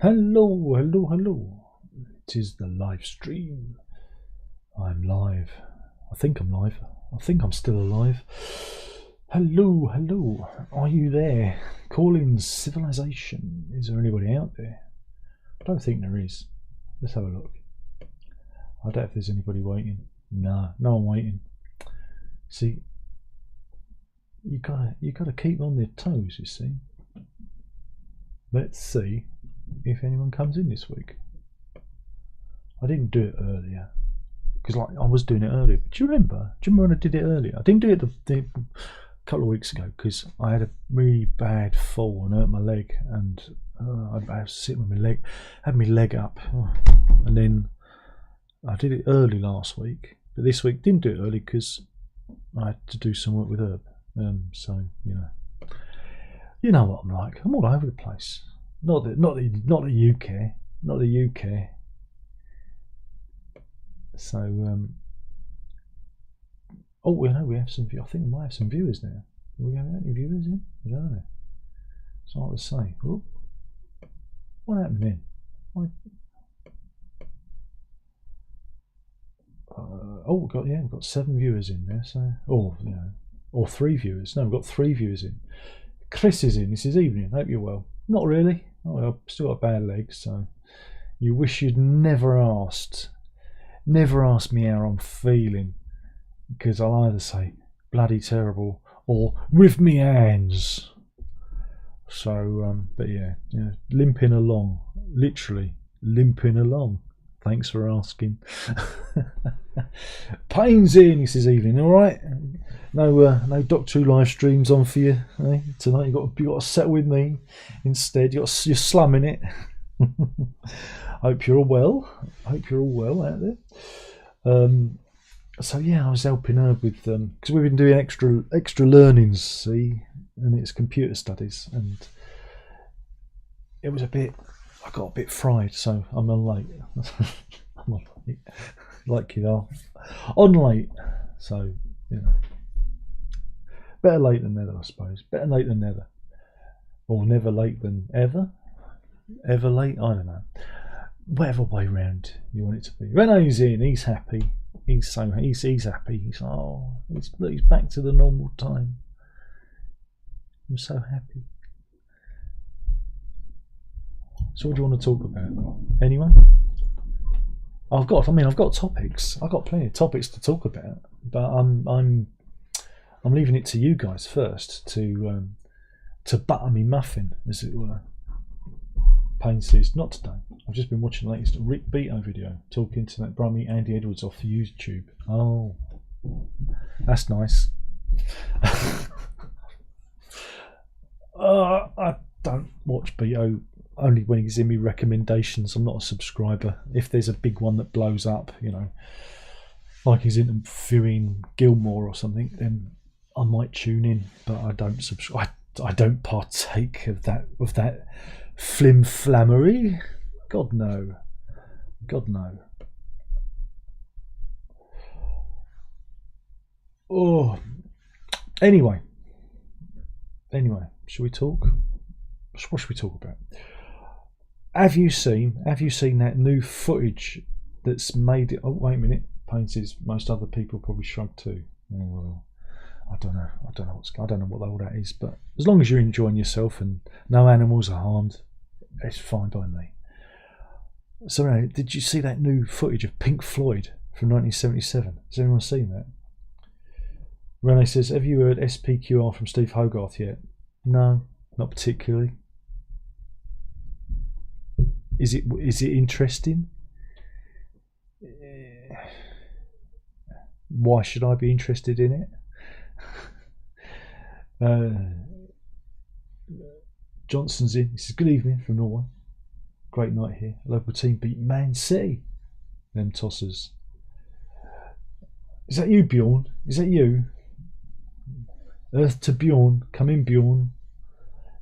Hello, hello, hello. It is the live stream. I'm live. I think I'm live. I think I'm still alive. Hello, hello. Are you there? Calling civilization. Is there anybody out there? I don't think there is. Let's have a look. I don't know if there's anybody waiting. No one waiting. See, you gotta keep on their toes, you see. Let's see if anyone comes in this week. I didn't do it earlier because I was doing it earlier. But do you remember when I did it earlier? I didn't do it a couple of weeks ago because I had a really bad fall and hurt my leg, and I was sitting with my leg, had my leg up, and then I did it early last week. But this week didn't do it early because I had to do some work with Herb. So you know what I'm like. I'm all over the place. Not that you care. Not that you care. So oh, we have some. I think we might have some viewers now. Are we having any viewers in? I don't know. It's hard to say. Oh, what happened then? We've got 7 viewers in there. So, or 3 viewers. No, we've got 3 viewers in. Chris is in. This is evening. Hope you're well. Not really. I've still got bad legs, so you wish you'd never asked me how I'm feeling, because I'll either say bloody terrible or with me hands. So, but yeah, limping along, literally limping along. Thanks for asking. Payne's in. This is evening. All right. No Doctor Who live streams on for you tonight. You got to settle with me instead. You're slumming it. Hope you're all well. Hope you're all well out there. So yeah, I was helping her with because we've been doing extra learnings, see, and it's computer studies, and it was I got a bit fried, so I'm on late. I'm on late, like you are, on late. So better late than never, I suppose. Better late than never, or never late than ever. Ever late? I don't know. Whatever way round you want it to be. Renault's in. He's happy. He's happy. He's back to the normal time. I'm so happy. So what do you want to talk about? Anyone? I've got topics. I've got plenty of topics to talk about, but I'm leaving it to you guys first to butter me muffin, as it were. Payne says, not today. I've just been watching the latest Rick Beato video talking to that brummy Andy Edwards off YouTube. Oh, that's nice. I don't watch Beato, only when he's in me recommendations. I'm not a subscriber. If there's a big one that blows up, like he's interviewing Gilmore or something, then I might tune in, but I don't subscribe. I don't partake of that flim-flammery. God no. Oh, anyway, shall we talk? What should we talk about? Have you seen that new footage that's made it? Oh, wait a minute. Payne says most other people probably shrug too. Oh, I don't know what all that is, but as long as you're enjoying yourself and no animals are harmed, it's fine by me. So anyway, did you see that new footage of Pink Floyd from 1977? Has anyone seen that? Rene says, have you heard SPQR from Steve Hogarth yet? No, not particularly. Is it interesting? Why should I be interested in it? Johnson's in. This is good evening from Norway. Great night here. Local team beat Man City. Them tossers. Is that you, Bjorn? Is that you? Earth to Bjorn. Come in, Bjorn.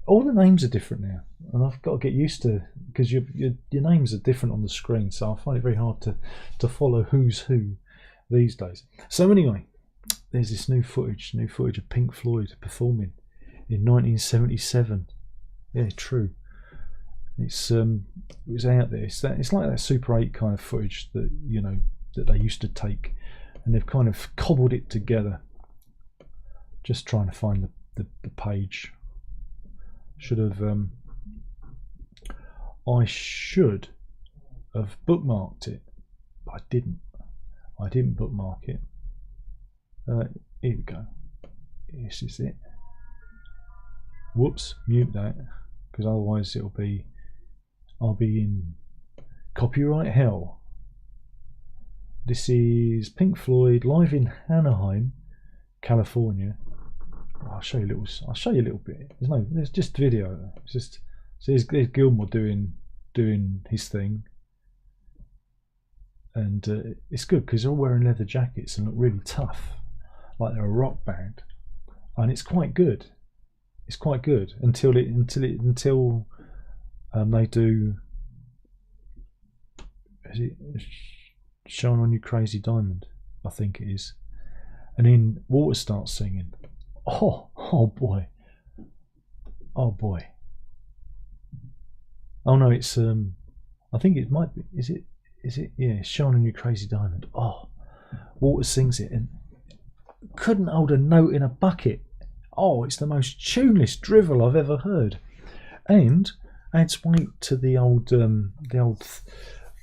All the names are different now, and I've got to get used to, because your names are different on the screen, so I find it very hard to follow who's who these days. So anyway, there's this new footage of Pink Floyd performing in 1977. Yeah, true. it was out there. It's like that Super 8 kind of footage that that they used to take, and they've kind of cobbled it together. Just trying to find the page. I should have bookmarked it, but I didn't. I didn't bookmark it. Here we go. This is it. Whoops, mute that, because otherwise I'll be in copyright hell. This is Pink Floyd live in Anaheim, California. I'll show you a little bit. There's just video. It's just, so there's Gilmour doing his thing, and it's good because they're all wearing leather jackets and look really tough, like they're a rock band, and it's quite good. It's quite good until they do. Is it Shine On You Crazy Diamond? I think it is. And then Waters starts singing. Oh boy. Oh boy. Oh no, it's I think it might be. Is it? Yeah, Shine On You Crazy Diamond. Oh, Waters sings it and couldn't hold a note in a bucket. Oh, it's the most tuneless drivel I've ever heard. And adds weight to the old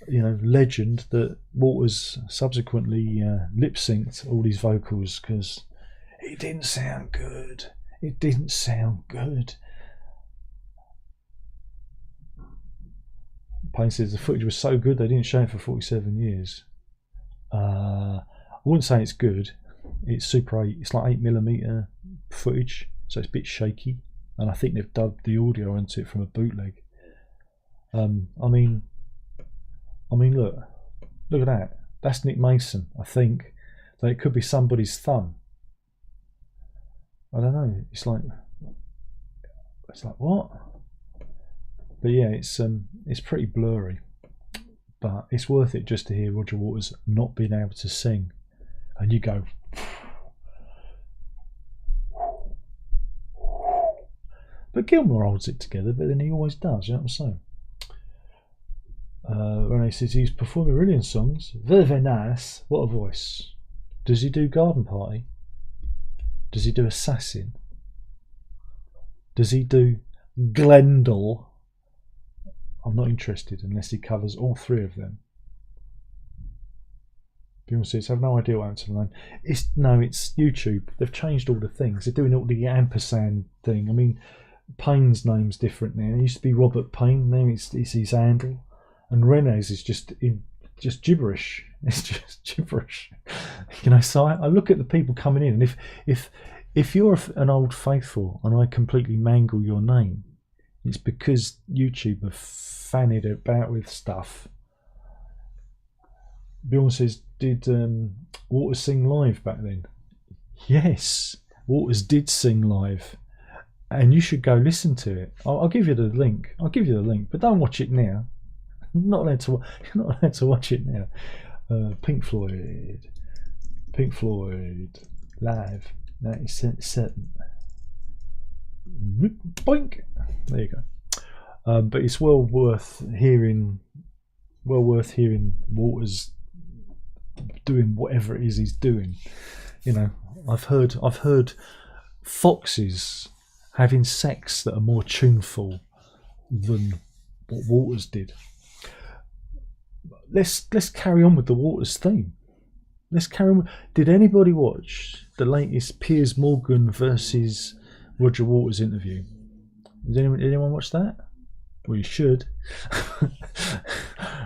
legend that Waters subsequently lip synced all these vocals because it didn't sound good. It didn't sound good. Payne says the footage was so good they didn't show it for 47 years. I wouldn't say it's good. It's Super 8. It's like 8mm footage, so it's a bit shaky. And I think they've dubbed the audio into it from a bootleg. I mean, look at that. That's Nick Mason. I think that it could be somebody's thumb. I don't know. It's like what? But yeah, it's pretty blurry. But it's worth it just to hear Roger Waters not being able to sing, and you go. But Gilmour holds it together, but then he always does, you know what I'm saying? Renee says he's performing Rillian songs. Very, very nice. What a voice. Does he do Garden Party? Does he do Assassin? Does he do Glendale? I'm not interested unless he covers all three of them. People says, I have no idea what happened to the name. It's YouTube. They've changed all the things. They're doing all the ampersand thing. I mean, Payne's name's different now. It used to be Robert Payne. Now it's his handle. And Rene's is just gibberish. It's just gibberish. So I look at the people coming in, and if you're an old faithful and I completely mangle your name, it's because YouTube have fannied about with stuff. Bjorn says, did Waters sing live back then? Yes, Waters did sing live, and you should go listen to it. I'll give you the link. But don't watch it now. You're not allowed to watch it now. Pink Floyd live 1977. Boink. There you go. But it's well worth hearing Waters doing whatever it is he's doing. I've heard foxes having sex that are more tuneful than what Waters did. Let's carry on with the Waters theme. Let's carry on. Did anybody watch the latest Piers Morgan versus Roger Waters interview? Did anyone watch that? Well, you should.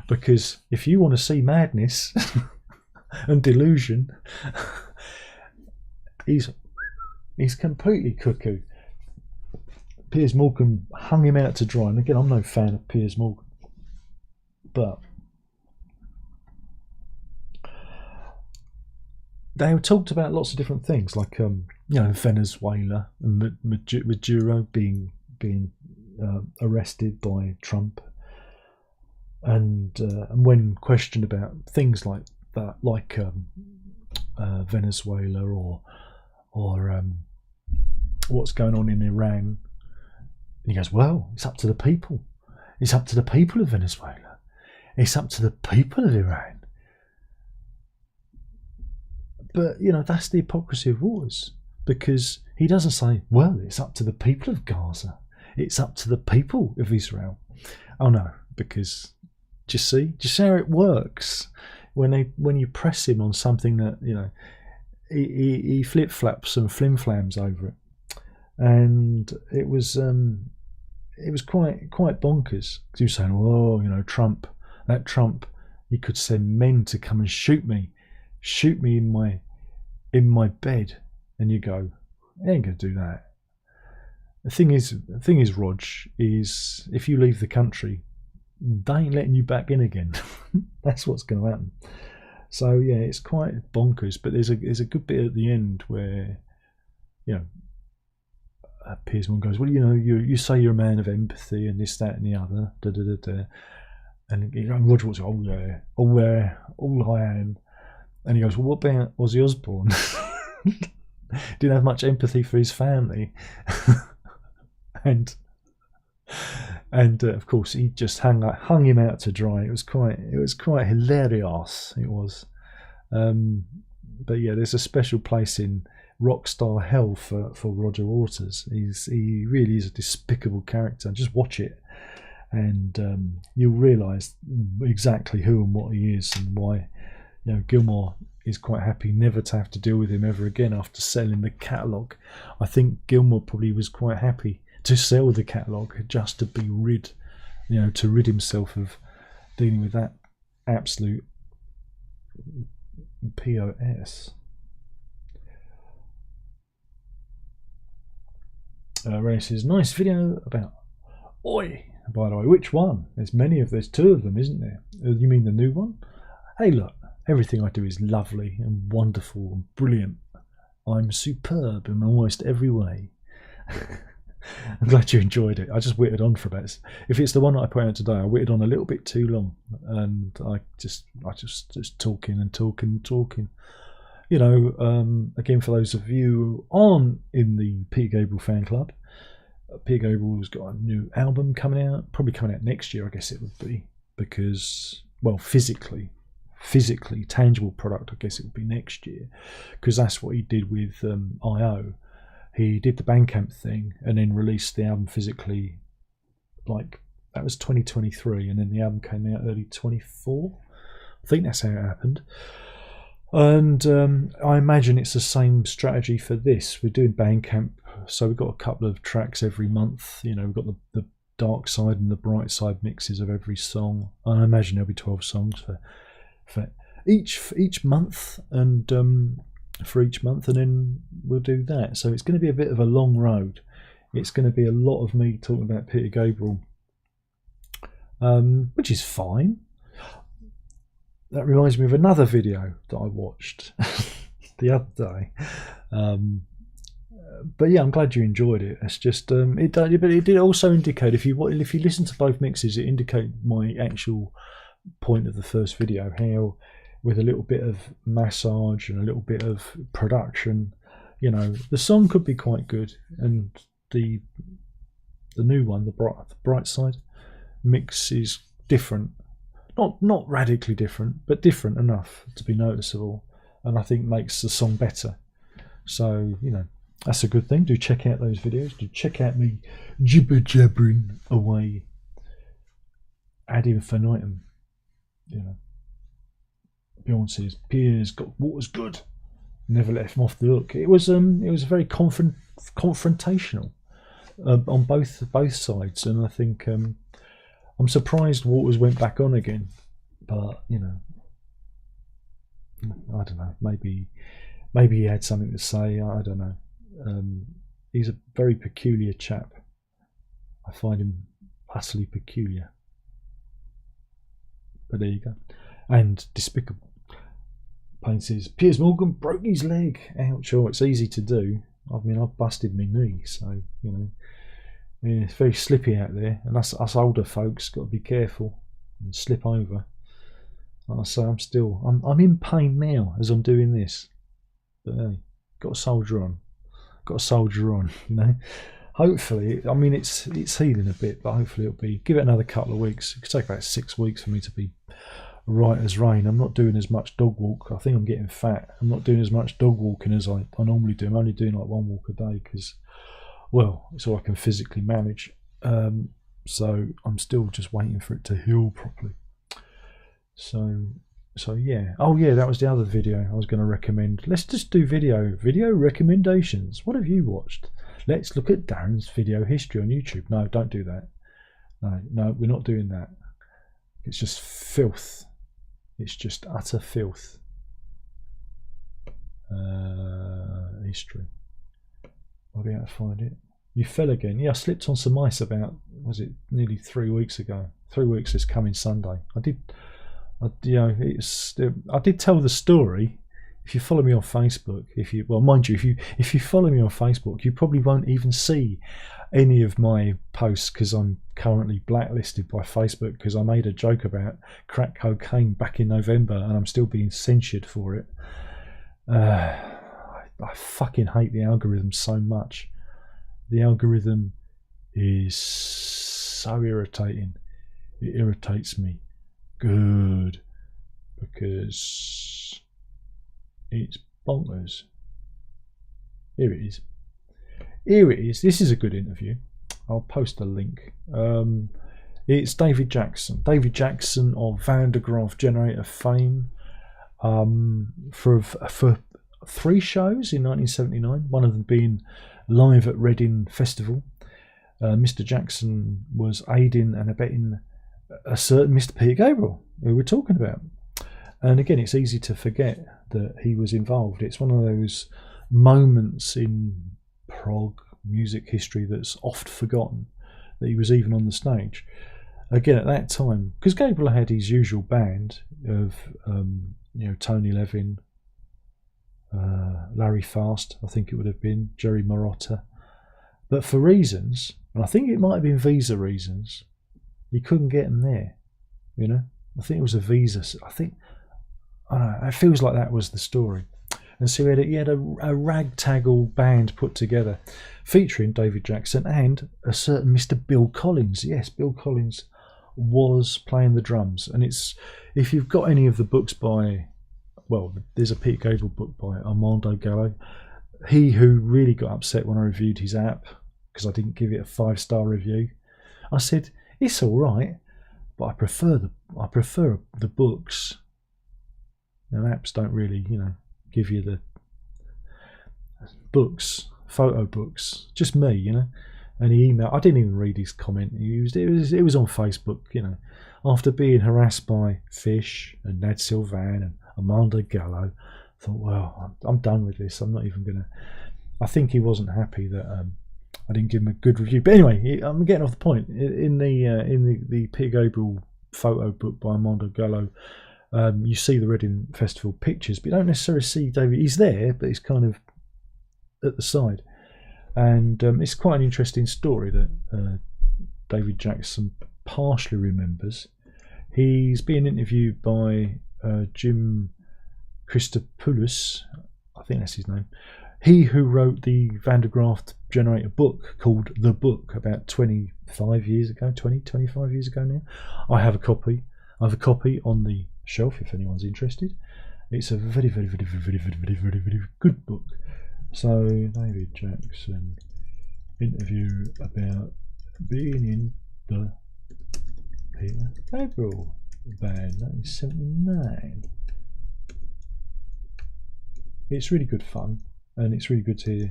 Because if you want to see madness and delusion, he's completely cuckoo. Piers Morgan hung him out to dry. And again, I'm no fan of Piers Morgan, but they talked about lots of different things, like Venezuela and Maduro being arrested by Trump, and when questioned about things like that, like Venezuela or what's going on in Iran, and he goes, "Well, it's up to the people. It's up to the people of Venezuela. It's up to the people of Iran. But, you know, that's the hypocrisy of wars, because he doesn't say, well, it's up to the people of Gaza. It's up to the people of Israel. Oh, no, because just see how it works when you press him on something that, you know, he flip-flaps and flim-flams over it. And it was quite bonkers. He was saying, oh, you know, Trump, he could send men to come and shoot me in my bed. And you go, he ain't gonna do that. The thing is, Rog, is if you leave the country, they ain't letting you back in again. That's what's going to happen. So yeah, it's quite bonkers. But there's a good bit at the end where, you know, Piers Morgan goes, well, you know, you say you're a man of empathy and this, that, and the other, da da da da. And Roger Watts goes, oh I am. And he goes, well, what about Ozzy Osbourne? Didn't have much empathy for his family. and of course he just hung him out to dry. It was quite hilarious. It was. But yeah, there's a special place in rockstar hell for Roger Waters. He really is a despicable character. Just watch it, and you'll realise exactly who and what he is, and why, you know, Gilmour is quite happy never to have to deal with him ever again after selling the catalogue. I think Gilmour probably was quite happy to sell the catalogue just to be rid himself of dealing with that absolute POS. Ray says, nice video about Oi. By the way, which one? There's two of them, isn't there? You mean the new one? Hey, look, everything I do is lovely and wonderful and brilliant. I'm superb in almost every way. I'm glad you enjoyed it. I just witted on for about. If it's the one that I put out today, I witted on a little bit too long, and I just talking and talking. You know, again, for those of you who aren't in the Peter Gabriel fan club, Peter Gabriel's got a new album coming out, probably coming out next year, I guess it would be, because, well, physically, tangible product, I guess it would be next year, because that's what he did with I.O. He did the Bandcamp thing and then released the album physically, like, that was 2023, and then the album came out early 24. I think that's how it happened. And I imagine it's the same strategy for this. We're doing Bandcamp, so we've got a couple of tracks every month. You know, we've got the dark side and the bright side mixes of every song. I imagine there'll be 12 songs for each month, and for each month, and then we'll do that. So it's going to be a bit of a long road. It's going to be a lot of me talking about Peter Gabriel, which is fine. That reminds me of another video that I watched the other day. But yeah, I'm glad you enjoyed it. It's just but it did also indicate, if you listen to both mixes, it indicated my actual point of the first video, how with a little bit of massage and a little bit of production, you know, the song could be quite good, and the new one, the bright side mix, is different. Not radically different, but different enough to be noticeable, and I think makes the song better. So, you know, that's a good thing. Do check out those videos. Do check out me jibber-jabbering away ad infinitum. You know, Beyonce's Piers got Waters good. Never let him off the hook. It was very confrontational on both sides, and I think I'm surprised Waters went back on again, but, you know, I don't know. Maybe he had something to say. I don't know. He's a very peculiar chap. I find him utterly peculiar. But there you go. And despicable. Payne says, Piers Morgan broke his leg. Ouch. Oh, it's easy to do. I mean, I've busted my knee, so, you know. Yeah, it's very slippy out there, and us older folks got to be careful and slip over. Like I say, I'm in pain now as I'm doing this, but hey, got to soldier on, you know. hopefully, I mean, it's healing a bit, but hopefully it'll be, give it another couple of weeks. It could take about 6 weeks for me to be right as rain. I'm not doing as much dog walk. I think I'm getting fat. I'm not doing as much dog walking as I normally do. I'm only doing like 1 walk a day because, well, it's all I can physically manage. So I'm still just waiting for it to heal properly. So yeah. Oh yeah, that was the other video I was going to recommend. Let's just do video recommendations. What have you watched? Let's look at Darren's video history on YouTube. No, don't do that. No, we're not doing that. It's just filth. It's just utter filth. History. I'll be able to find it. You fell again. Yeah, I slipped on some ice about, was it nearly 3 weeks ago? 3 weeks this coming Sunday. I did tell the story. If you follow me on Facebook, mind you, if you follow me on Facebook, you probably won't even see any of my posts because I'm currently blacklisted by Facebook because I made a joke about crack cocaine back in November and I'm still being censured for it. I fucking hate the algorithm so much. The algorithm is so irritating. It irritates me good because it's bonkers. Here it is. Here it is. This is a good interview. I'll post a link. It's David Jackson. David Jackson of Van de Graaff Generator fame. For 3 shows in 1979. One of them being live at Reading Festival. Mr. Jackson was aiding and abetting a certain Mr. Peter Gabriel, who we're talking about. And again, it's easy to forget that he was involved. It's one of those moments in prog music history that's oft forgotten, that he was even on the stage. Again, at that time, because Gabriel had his usual band of Tony Levin, Larry Fast, I think it would have been, Jerry Marotta. But for reasons, and I think it might have been visa reasons, he couldn't get them there. I think it was a visa. I don't know, it feels like that was the story. And so he had a ragtag band put together featuring David Jackson and a certain Mr. Bill Collins. Yes, Bill Collins was playing the drums. And it's, if you've got any of the books by, well, there's a Peter Gabriel book by Armando Gallo. He who really got upset when I reviewed his app because I didn't give it a 5-star review. I said, it's all right, but I prefer the books. Now, apps don't really, give you the books, photo books. Just me, And he emailed. I didn't even read his comment. It was on Facebook, After being harassed by Fish and Nad Sylvan and Armando Gallo, I thought, well, I'm done with this. I'm not even gonna. I think he wasn't happy that I didn't give him a good review. But anyway, I'm getting off the point. In the Peter Gabriel photo book by Armando Gallo, you see the Reading Festival pictures, but you don't necessarily see David. He's there, but he's kind of at the side. And it's quite an interesting story that David Jackson partially remembers. He's being interviewed by Jim Christopoulos, I think that's his name. He who wrote the Van de Graaff Generator book called The Book about 25 years ago now. I have a copy. On the shelf if anyone's interested. It's a very, very, very, very, very, very, very, very good book. So, David Jackson interview about being in the Peter Gabriel band, 1979. It's really good fun, and it's really good to hear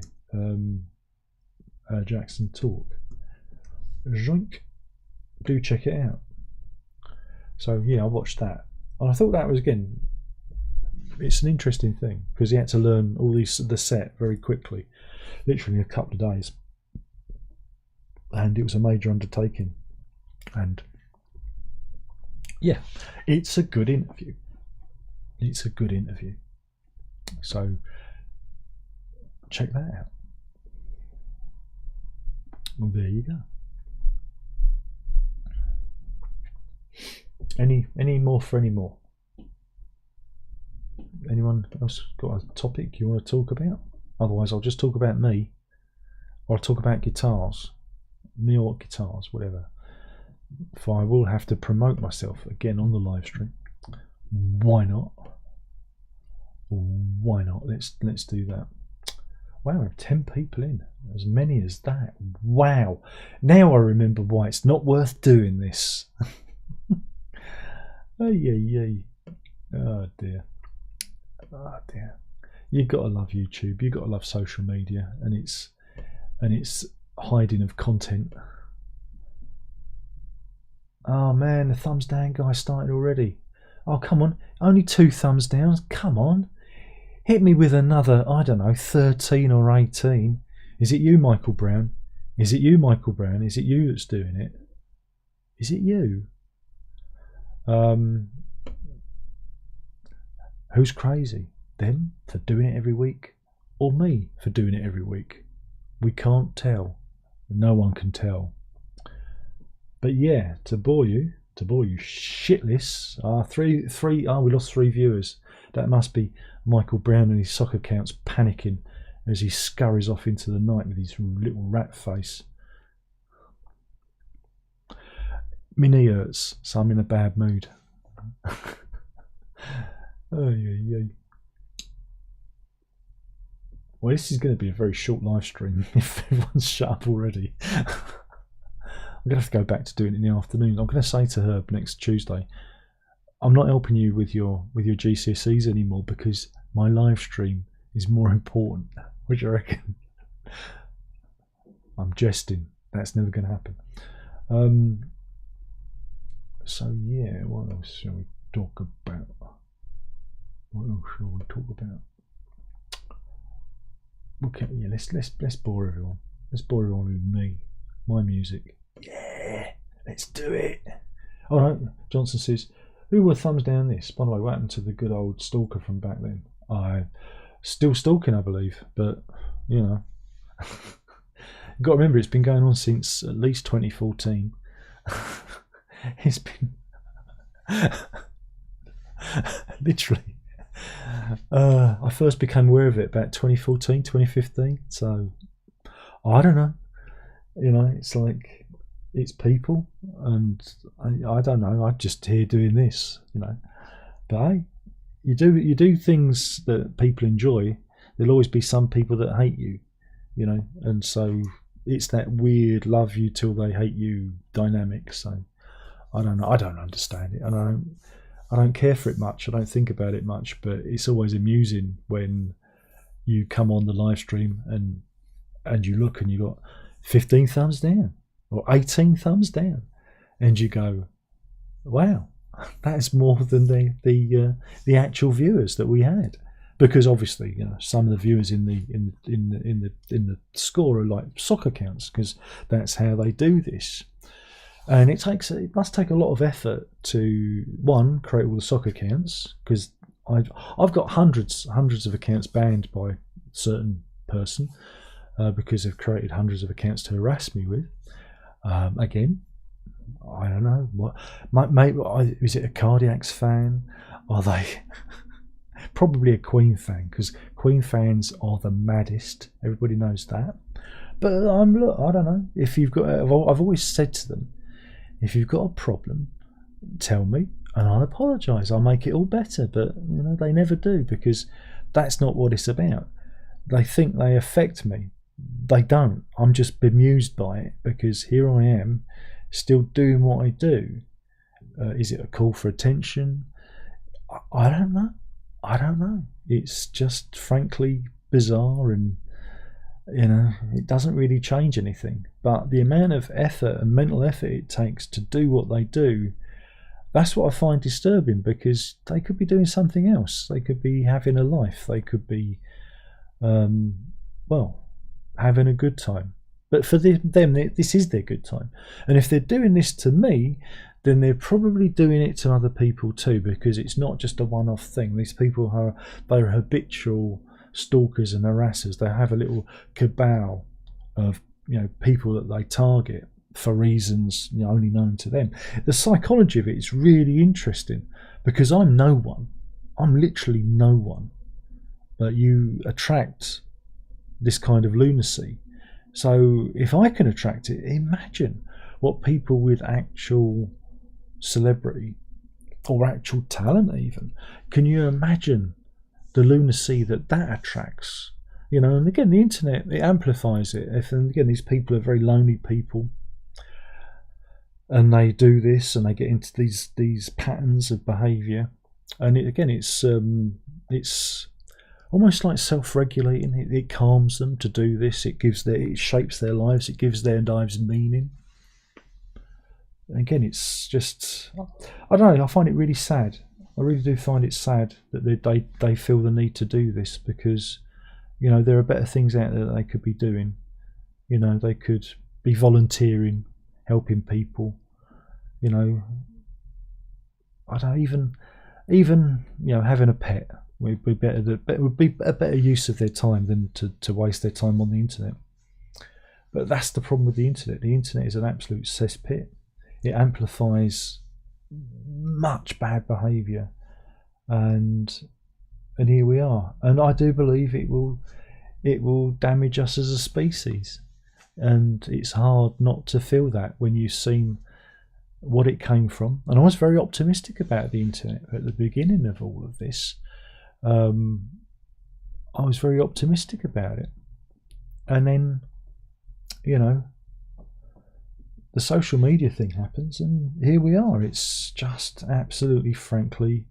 Jackson talk. Joink. Do check it out. So yeah, I watched that, and I thought that was, again, it's an interesting thing because he had to learn all the set very quickly, literally a couple of days, and it was a major undertaking. And yeah, it's a good interview. So check that out. Well, there you go. Any more for any more? Anyone else got a topic you want to talk about? Otherwise, I'll just talk about me or I'll talk about guitars, me or guitars, whatever. For I will have to promote myself again on the live stream. Why not? Why not? Let's do that. Wow, we have 10 people in. As many as that. Wow. Now I remember why it's not worth doing this. Oh yeah. Oh dear. Oh dear. You've got to love YouTube. You've got to love social media, and its hiding of content. Oh man, the thumbs down guy started already. Oh come on, only 2 thumbs downs. Come on, hit me with another. I don't know, 13 or 18. Is it you, Michael Brown? Is it you, Michael Brown? Is it you that's doing it? Is it you? Who's crazy? Them for doing it every week, or me for doing it every week? We can't tell. No one can tell. But yeah, to bore you shitless. We lost 3 viewers. That must be Michael Brown and his soccer counts panicking as he scurries off into the night with his little rat face. My knee hurts, so I'm in a bad mood. Oh yeah. Well, this is going to be a very short live stream if everyone's shut up already. I'm going to have to go back to doing it in the afternoon. I'm going to say to Herb next Tuesday, I'm not helping you with your GCSEs anymore because my live stream is more important. What do you reckon? I'm jesting. That's never going to happen. So yeah, what else shall we talk about? Okay, yeah, let's bore everyone. Let's bore everyone with me, my music. Yeah, let's do it. All right, Johnson says, who will thumbs down this? By the way, what happened to the good old stalker from back then? Still stalking, I believe, but you know, you've got to remember it's been going on since at least 2014. It's been literally. I first became aware of it about 2014, 2015. So I don't know. You know, it's like it's people, and I don't know. I'm just here doing this, you know. But hey, you do things that people enjoy. There'll always be some people that hate you, you know, and so it's that weird love you till they hate you dynamic. So I don't know. I don't understand it, and I don't care for it much. I don't think about it much, but it's always amusing when you come on the live stream and you look and you got 15 thumbs down or 18 thumbs down, and you go, "Wow, that's more than the actual viewers that we had." Because obviously, you know, some of the viewers in the score are like soccer counts, because that's how they do this. And it must take a lot of effort to, one, create all the soccer accounts, because I've got hundreds of accounts banned by a certain person because they've created hundreds of accounts to harass me with. Again, I don't know what. Maybe is it a Cardiacs fan? Are they probably a Queen fan? Because Queen fans are the maddest. Everybody knows that. But I don't know. If you've got, I've always said to them, if you've got a problem, tell me and I'll apologise. I'll make it all better. But you know, they never do, because that's not what it's about. They think they affect me. They don't. I'm just bemused by it, because here I am still doing what I do. Is it a call for attention? I don't know. I don't know. It's just frankly bizarre, and you know, it doesn't really change anything. But the amount of effort and mental effort it takes to do what they do, that's what I find disturbing, because they could be doing something else. They could be having a life. They could be, well, having a good time. But for them, this is their good time. And if they're doing this to me, then they're probably doing it to other people too, because it's not just a one-off thing. These people they're habitual stalkers and harassers. They have a little cabal of, you know, people that they target for reasons, you know, only known to them. The psychology of it is really interesting, because I'm no one. I'm literally no one. But you attract this kind of lunacy. So if I can attract it, imagine what people with actual celebrity or actual talent even, can you imagine the lunacy that attracts? You know, and again, the internet, it amplifies it. And again, these people are very lonely people, and they do this, and they get into these patterns of behaviour. And it's almost like self-regulating. It calms them to do this. It shapes their lives. It gives their lives meaning. And again, it's just, I don't know. I find it really sad. I really do find it sad that they feel the need to do this, because, you know, there are better things out there that they could be doing. You know, they could be volunteering, helping people. You know, I don't even you know, having a pet would be a better use of their time than to waste their time on the internet. But that's the problem with the internet. The internet is an absolute cesspit. It amplifies much bad behaviour, and here we are. And I do believe it will damage us as a species. And it's hard not to feel that when you've seen what it came from. And I was very optimistic about the internet at the beginning of all of this. I was very optimistic about it, and then, you know, the social media thing happens, and here we are. It's just absolutely, frankly,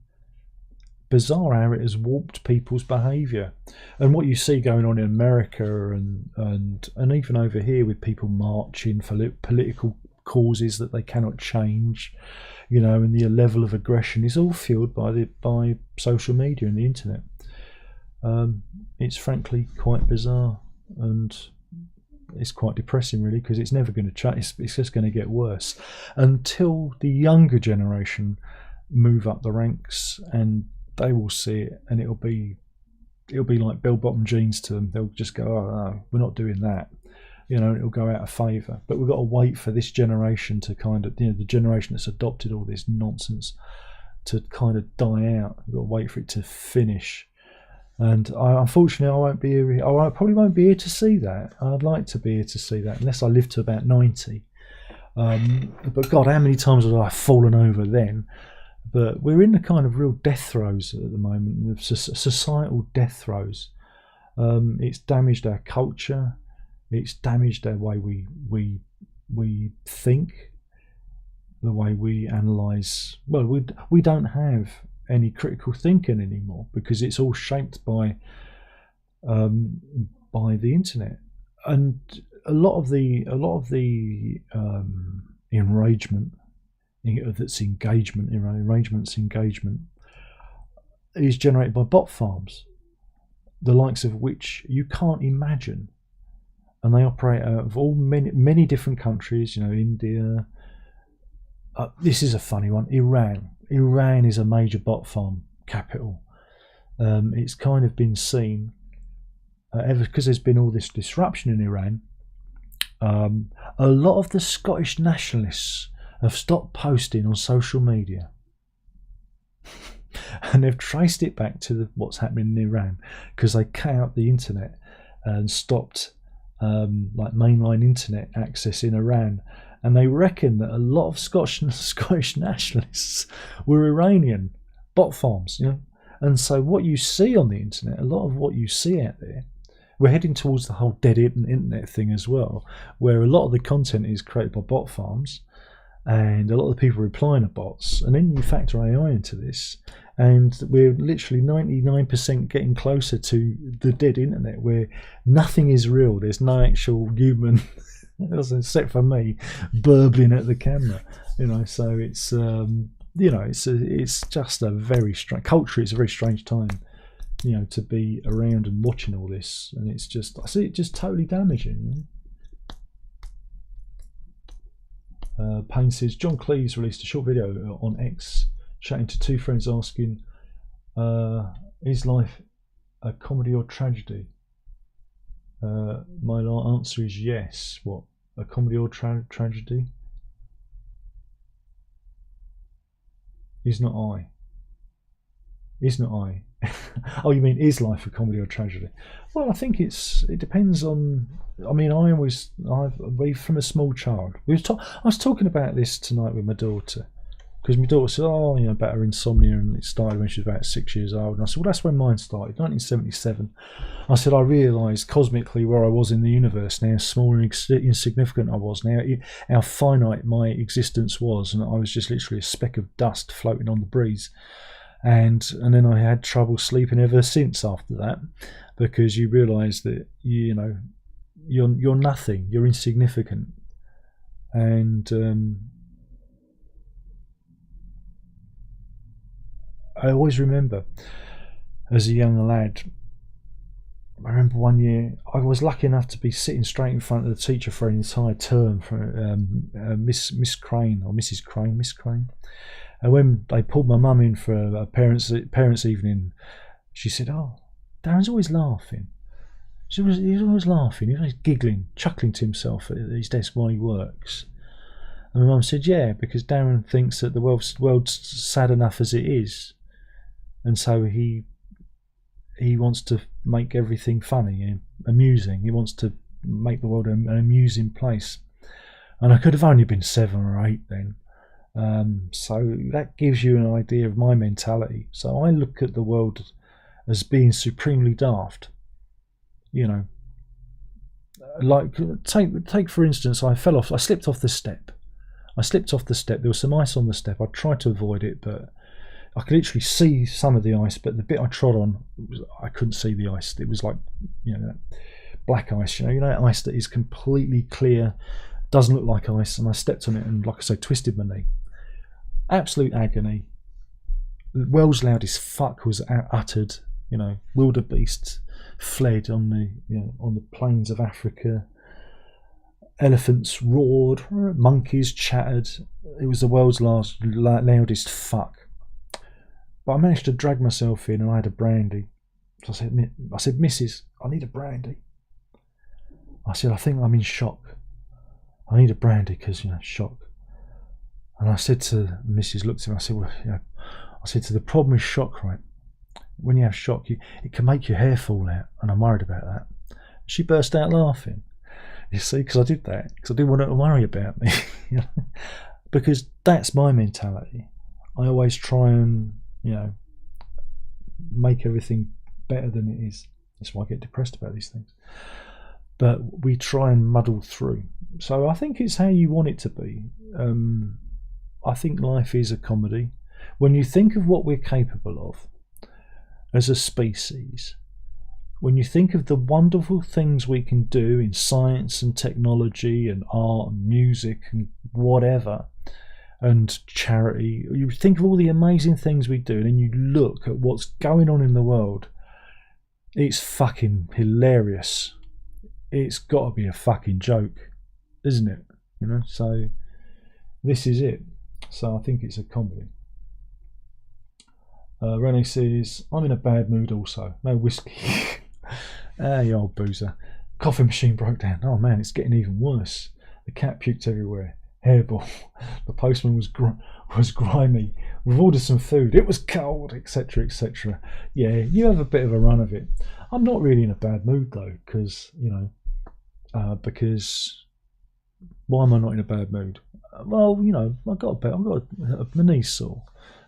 bizarre how it has warped people's behaviour. And what you see going on in America and even over here, with people marching for political causes that they cannot change, you know, and the level of aggression is all fueled by social media and the internet. It's frankly quite bizarre, and it's quite depressing, really, because it's never going to change. It's just going to get worse until the younger generation move up the ranks, and they will see it, and it'll be like bell-bottom jeans to them. They'll just go, oh no, we're not doing that, you know, it'll go out of favour. But we've got to wait for this generation to kind of, you know, the generation that's adopted all this nonsense to kind of die out. We've got to wait for it to finish. And unfortunately, I won't be here. I probably won't be here to see that. I'd like to be here to see that, unless I live to about 90. But God, how many times have I fallen over then? But we're in the kind of real death throes at the moment, societal death throes. It's damaged our culture. It's damaged the way we think, the way we analyse. Well, we don't have any critical thinking anymore, because it's all shaped by the internet. And a lot of the enragement that's engagement, engagement is generated by bot farms, the likes of which you can't imagine. And they operate out of many different countries, you know, India. This is a funny one. Iran is a major bot farm capital. It's kind of been seen ever because there's been all this disruption in Iran. A lot of the Scottish nationalists have stopped posting on social media, and they've traced it back to what's happening in Iran, because they cut out the internet and stopped like mainline internet access in Iran. And they reckon that a lot of Scottish nationalists were Iranian bot farms, you know. And so what you see on the internet, a lot of what you see out there, we're heading towards the whole dead internet thing as well, where a lot of the content is created by bot farms, and a lot of the people replying are bots. And then you factor AI into this, and we're literally 99% getting closer to the dead internet, where nothing is real. There's no actual human, except for me, burbling at the camera. You know, so it's you know, it's just a very strange culture. It's a very strange time, you know, to be around and watching all this, and it's just, I see it just totally damaging. You know? Payne says John Cleese released a short video on X, chatting to two friends, asking, "Is life a comedy or tragedy?" My answer is yes. What, a comedy or tragedy? Is not I. Oh, you mean is life a comedy or a tragedy? Well, I think it depends on. I mean, we from a small child. I was talking about this tonight with my daughter, because my daughter said, "Oh, about her insomnia, and it started when she was about 6 years old." And I said, "Well, that's when mine started, 1977." I said, "I realised cosmically where I was in the universe, now how small and insignificant I was, now how finite my existence was, and I was just literally a speck of dust floating on the breeze." And then I had trouble sleeping ever since after that, because you realise that you're nothing, you're insignificant, and I always remember as a young lad. I remember one year I was lucky enough to be sitting straight in front of the teacher for an entire term for Miss Crane or Mrs. Crane, Miss Crane. And when they pulled my mum in for a parents' evening, she said, "Oh, Darren's always laughing." He's always laughing. He's always giggling, chuckling to himself at his desk while he works. And my mum said, "Yeah, because Darren thinks that the world's sad enough as it is, and so he wants to make everything funny and amusing. He wants to make the world an amusing place." And I could have only been 7 or 8 then. So that gives you an idea of my mentality. So I look at the world as being supremely daft. Like take for instance, I slipped off the step. There was some ice on the step. I tried to avoid it, but I could literally see some of the ice, but the bit I trod on, I couldn't see the ice. It was like, that black ice, that ice that is completely clear, doesn't look like ice, and I stepped on it and, like I say, twisted my knee. Absolute agony. The world's loudest fuck was uttered. Wildebeests fled on the plains of Africa. Elephants roared, monkeys chattered. It was the world's loudest fuck. But I managed to drag myself in, and I had a brandy. So I said, "Missus, I need a brandy." I said, "I think I'm in shock. I need a brandy because, shock." And I said to Mrs. looked at me, I said, "Well, I said, the problem with shock, right? When you have shock, it can make your hair fall out, and I'm worried about that." She burst out laughing. You see, because I did that, because I didn't want her to worry about me. Because that's my mentality. I always try and, make everything better than it is. That's why I get depressed about these things. But we try and muddle through. So I think it's how you want it to be. I think life is a comedy. When you think of what we're capable of as a species, when you think of the wonderful things we can do in science and technology and art and music and whatever, and charity, you think of all the amazing things we do, and then you look at what's going on in the world, it's fucking hilarious. It's got to be a fucking joke, isn't it? So this is it. So I think it's a comedy. Renee says, "I'm in a bad mood also. No whiskey." You old boozer. Coffee machine broke down. Oh man, it's getting even worse. The cat puked everywhere. Hairball. The postman was grimy. We've ordered some food. It was cold, etc., etc. Yeah, you have a bit of a run of it. I'm not really in a bad mood though, because because why am I not in a bad mood? Well, I've got my knee's sore,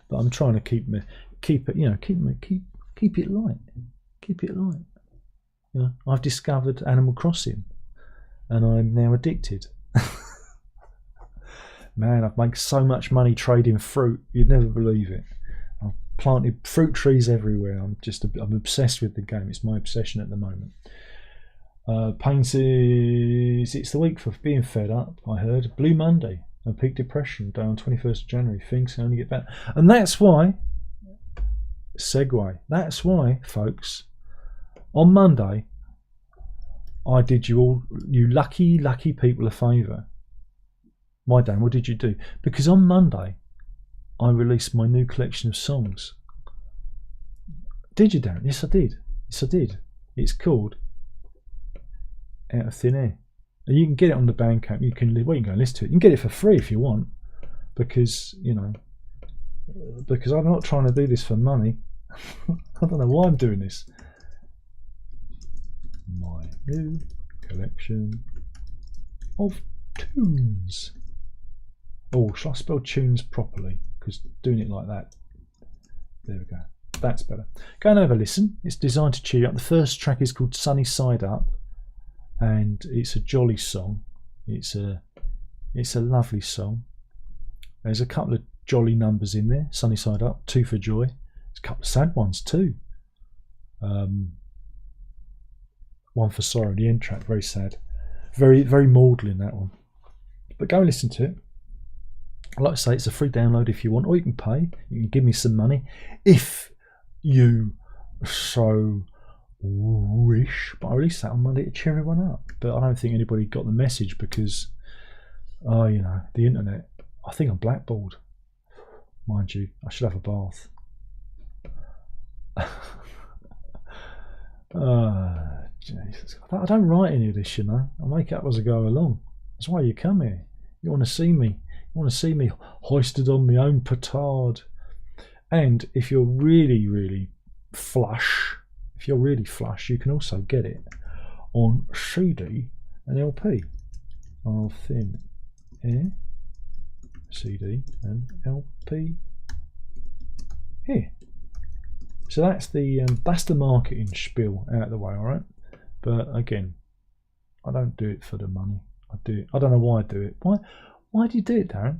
but I'm trying to keep it light. Keep it light. I've discovered Animal Crossing, and I'm now addicted. Man, I've made so much money trading fruit, you'd never believe it. I've planted fruit trees everywhere. I'm obsessed with the game. It's my obsession at the moment. Payne says, "It's the week for being fed up, I heard. Blue Monday and peak depression day on 21st of January. Things can only get better." And that's why, segue, that's why, folks, on Monday, I did you lucky people a favour. Why, Dan, what did you do? Because on Monday, I released my new collection of songs. Did you, Dan? Yes, I did. It's called Out of Thin Air. And you can get it on the Bandcamp. You can go and listen to it. You can get it for free if you want, because I'm not trying to do this for money. I don't know why I'm doing this. My new collection of tunes. Oh, shall I spell tunes properly? Because doing it like that. There we go. That's better. Go and have a listen. It's designed to cheer you up. The first track is called Sunny Side Up, and it's a jolly song. It's a lovely song. There's a couple of jolly numbers in there. Sunny Side Up, Two for Joy. There's a couple of sad ones too. One for Sorrow, the end track, very sad. Very, very maudlin, that one. But go and listen to it. Like I say, it's a free download if you want, or you can pay. You can give me some money if you so wish. But I released that on Monday to cheer everyone up. But I don't think anybody got the message because, oh, you know, the internet. I think I'm blackballed. Mind you, I should have a bath. Jesus. I don't write any of this, you know. I make it up as I go along. That's why you come here. You want to see me. You want to see me hoisted on my own petard. And if you're really, really flush, you can also get it on CD and LP. Of Thin Air, CD and LP. Here. So that's the marketing spiel out of the way, all right. But again, I don't do it for the money. I do it. I don't know why I do it. Why do you do it, Darren?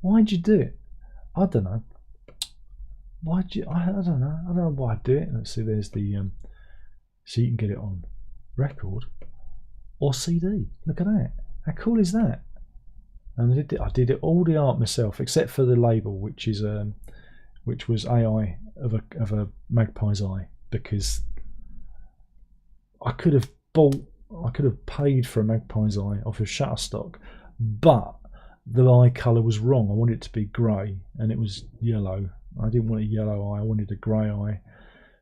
Why'd you do it? I don't know. I don't know. I don't know why I do it. Let's see. There's the so you can get it on record or CD. Look at that. How cool is that? And I did it all the art myself, except for the label, which was AI of a magpie's eye, because I could have paid for a magpie's eye off of Shutterstock, but the eye colour was wrong. I wanted it to be grey, and it was yellow. I didn't want a yellow eye. I wanted a grey eye.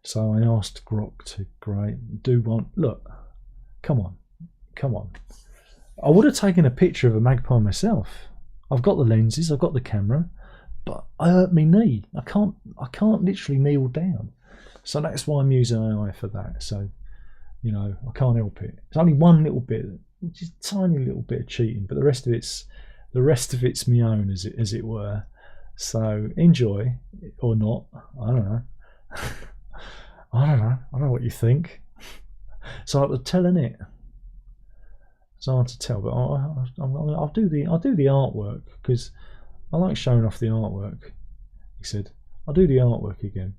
So I asked Grok to do one. Look, come on. I would have taken a picture of a magpie myself. I've got the lenses. I've got the camera. But I hurt my knee. I can't literally kneel down. So that's why I'm using AI for that. So, you know, I can't help it. It's only one little bit, just a tiny little bit of cheating, but the rest of it's my own, as it were. So enjoy or not. I don't know. I don't know what you think. It's hard to tell, isn't it? It's hard to tell, but I'll do the artwork because I like showing off the artwork. He said, I'll do the artwork again.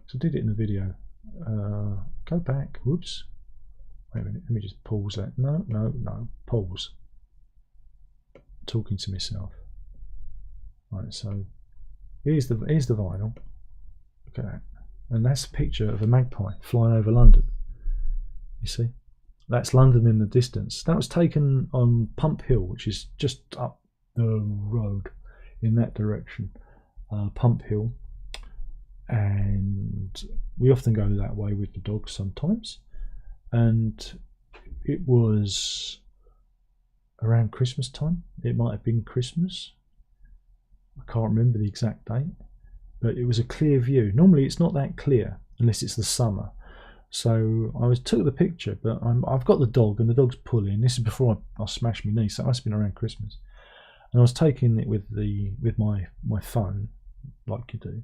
So I did it in the video. Go back. Whoops. Wait a minute. Let me just pause that. No. Pause. Talking to myself. Right. So here's the vinyl. Look at that. And that's a picture of a magpie flying over London. You see? That's London in the distance. That was taken on Pump Hill, which is just up the road in that direction. Pump Hill. And we often go that way with the dogs sometimes. And it was around Christmas time. It might have been Christmas. I can't remember the exact date. But it was a clear view. Normally it's not that clear unless it's the summer. So I took the picture, but I've got the dog and the dog's pulling. This is before I smashed my knee, so it must have been around Christmas. And I was taking it with my phone, like you do.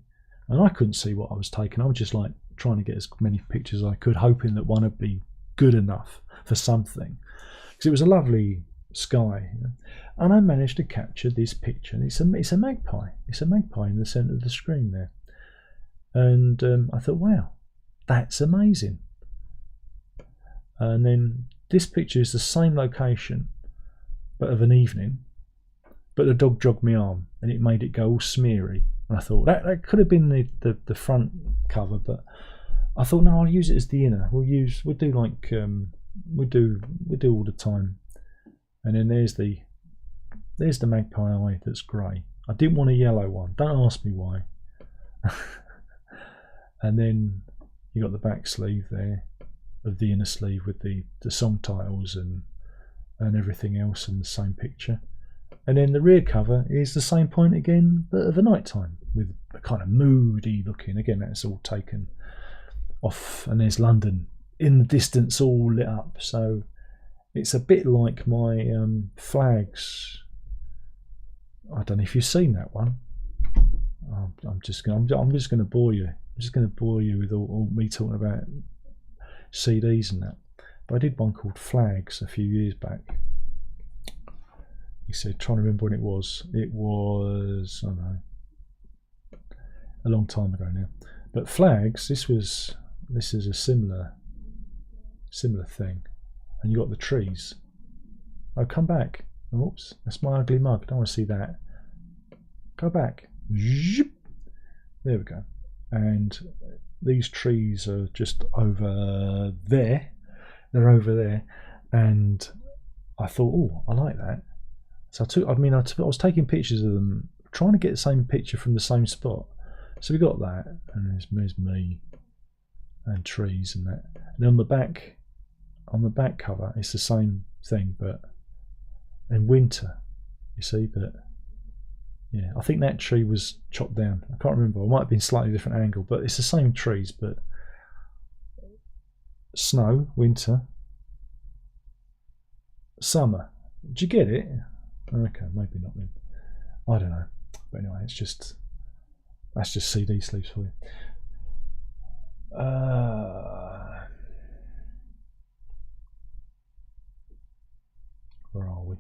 And I couldn't see what I was taking. I was just like trying to get as many pictures as I could, hoping that one would be good enough for something. Because it was a lovely sky, you know? And I managed to capture this picture. It's a magpie. It's a magpie in the centre of the screen there. And I thought, wow, that's amazing. And then this picture is the same location, but of an evening. But the dog jogged my arm, and it made it go all smeary. And I thought that could have been the front cover, but I thought no, I'll use it as the inner. We'll do like we do all the time. And then there's the magpie eye that's grey. I didn't want a yellow one. Don't ask me why. And then you got the back sleeve there of the inner sleeve with the song titles and everything else in the same picture. And then the rear cover is the same point again, but of a night time. with a kind of moody looking. Again, that's all taken off, and there's London in the distance, all lit up. So it's a bit like my flags. I don't know if you've seen that one. I'm just going to bore you. I'm just going to bore you with all me talking about CDs and that. But I did one called Flags a few years back. He said, trying to remember when it was. It was, I don't know, a long time ago now. But Flags, this is a similar thing. And you got the trees. Oh, come back. Oops, that's my ugly mug. Don't want to see that. Go back. There we go. And these trees are just over there. They're over there. And I thought, oh, I like that. So I was taking pictures of them, trying to get the same picture from the same spot. So we got that, and there's me and trees and that. And on the back cover, it's the same thing, but in winter, you see. But yeah, I think that tree was chopped down. I can't remember. It might have been slightly different angle, but it's the same trees. But snow, winter, summer. Did you get it? Okay, maybe not then. I don't know. But anyway, that's just CD sleeves for you. Where are we?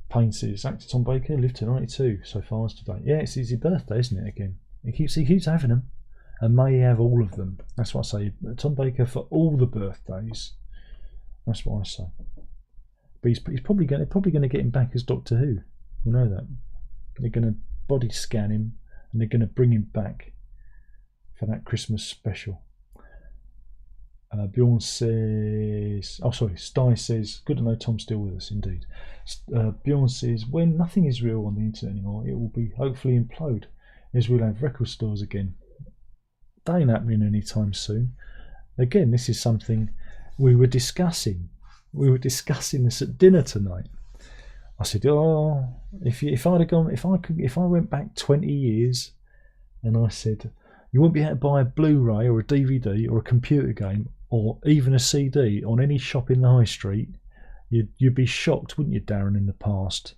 Payne says, actor Tom Baker lived to 92 so far as today. Yeah, it's his birthday, isn't it? Again, he keeps having them, and may have all of them. That's what I say. Tom Baker for all the birthdays. That's what I say. But he's probably going to get him back as Doctor Who. You know that. They're going to body scan him, and they're going to bring him back for that Christmas special. Bjorn says, oh sorry, Sty says, good to know Tom's still with us, indeed. Bjorn says, when nothing is real on the internet anymore, it will be hopefully implode, as we'll have record stores again. That ain't happening anytime soon. Again, this is something we were discussing. We were discussing this at dinner tonight. I said, oh, if I went back 20 years, and I said, you wouldn't be able to buy a Blu-ray or a DVD or a computer game or even a CD on any shop in the high street, you'd be shocked, wouldn't you, Darren, in the past?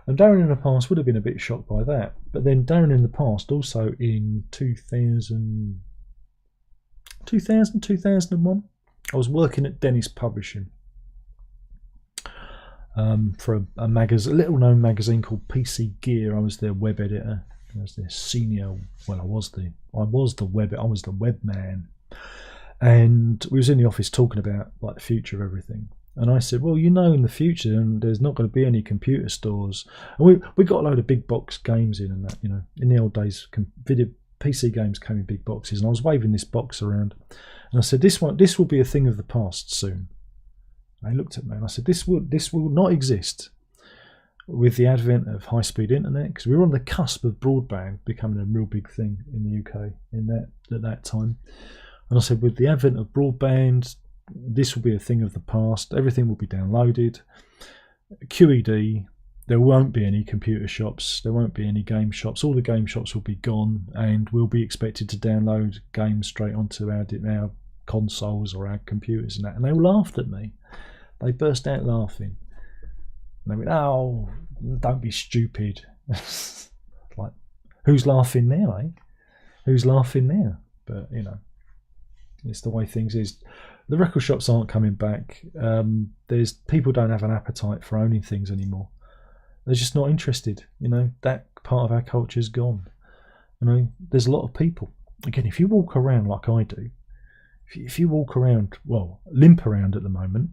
And Darren in the past would have been a bit shocked by that. But then Darren in the past, also in 2001, I was working at Dennis Publishing for a little-known magazine called PC Gear. I was their web editor. I was their senior. Well, I was the web man. And we was in the office talking about like the future of everything. And I said, well, you know, in the future, and there's not going to be any computer stores. And we got a load of big box games in, and that, you know, in the old days, video PC games came in big boxes. And I was waving this box around, and I said, this will be a thing of the past soon. And he looked at me, and I said, this will not exist with the advent of high-speed internet, because we were on the cusp of broadband becoming a real big thing in the UK at that time. And I said, with the advent of broadband, this will be a thing of the past. Everything will be downloaded. QED, there won't be any computer shops. There won't be any game shops. All the game shops will be gone, and we'll be expected to download games straight onto our consoles or our computers and that. And they all laughed at me. They burst out laughing. And they went, oh, don't be stupid. Like, who's laughing now, eh? Who's laughing now? But, you know, it's the way things is. The record shops aren't coming back. People don't have an appetite for owning things anymore. They're just not interested. You know, that part of our culture's gone. You know, there's a lot of people. Again, if you walk around like I do, if you walk around, well, limp around at the moment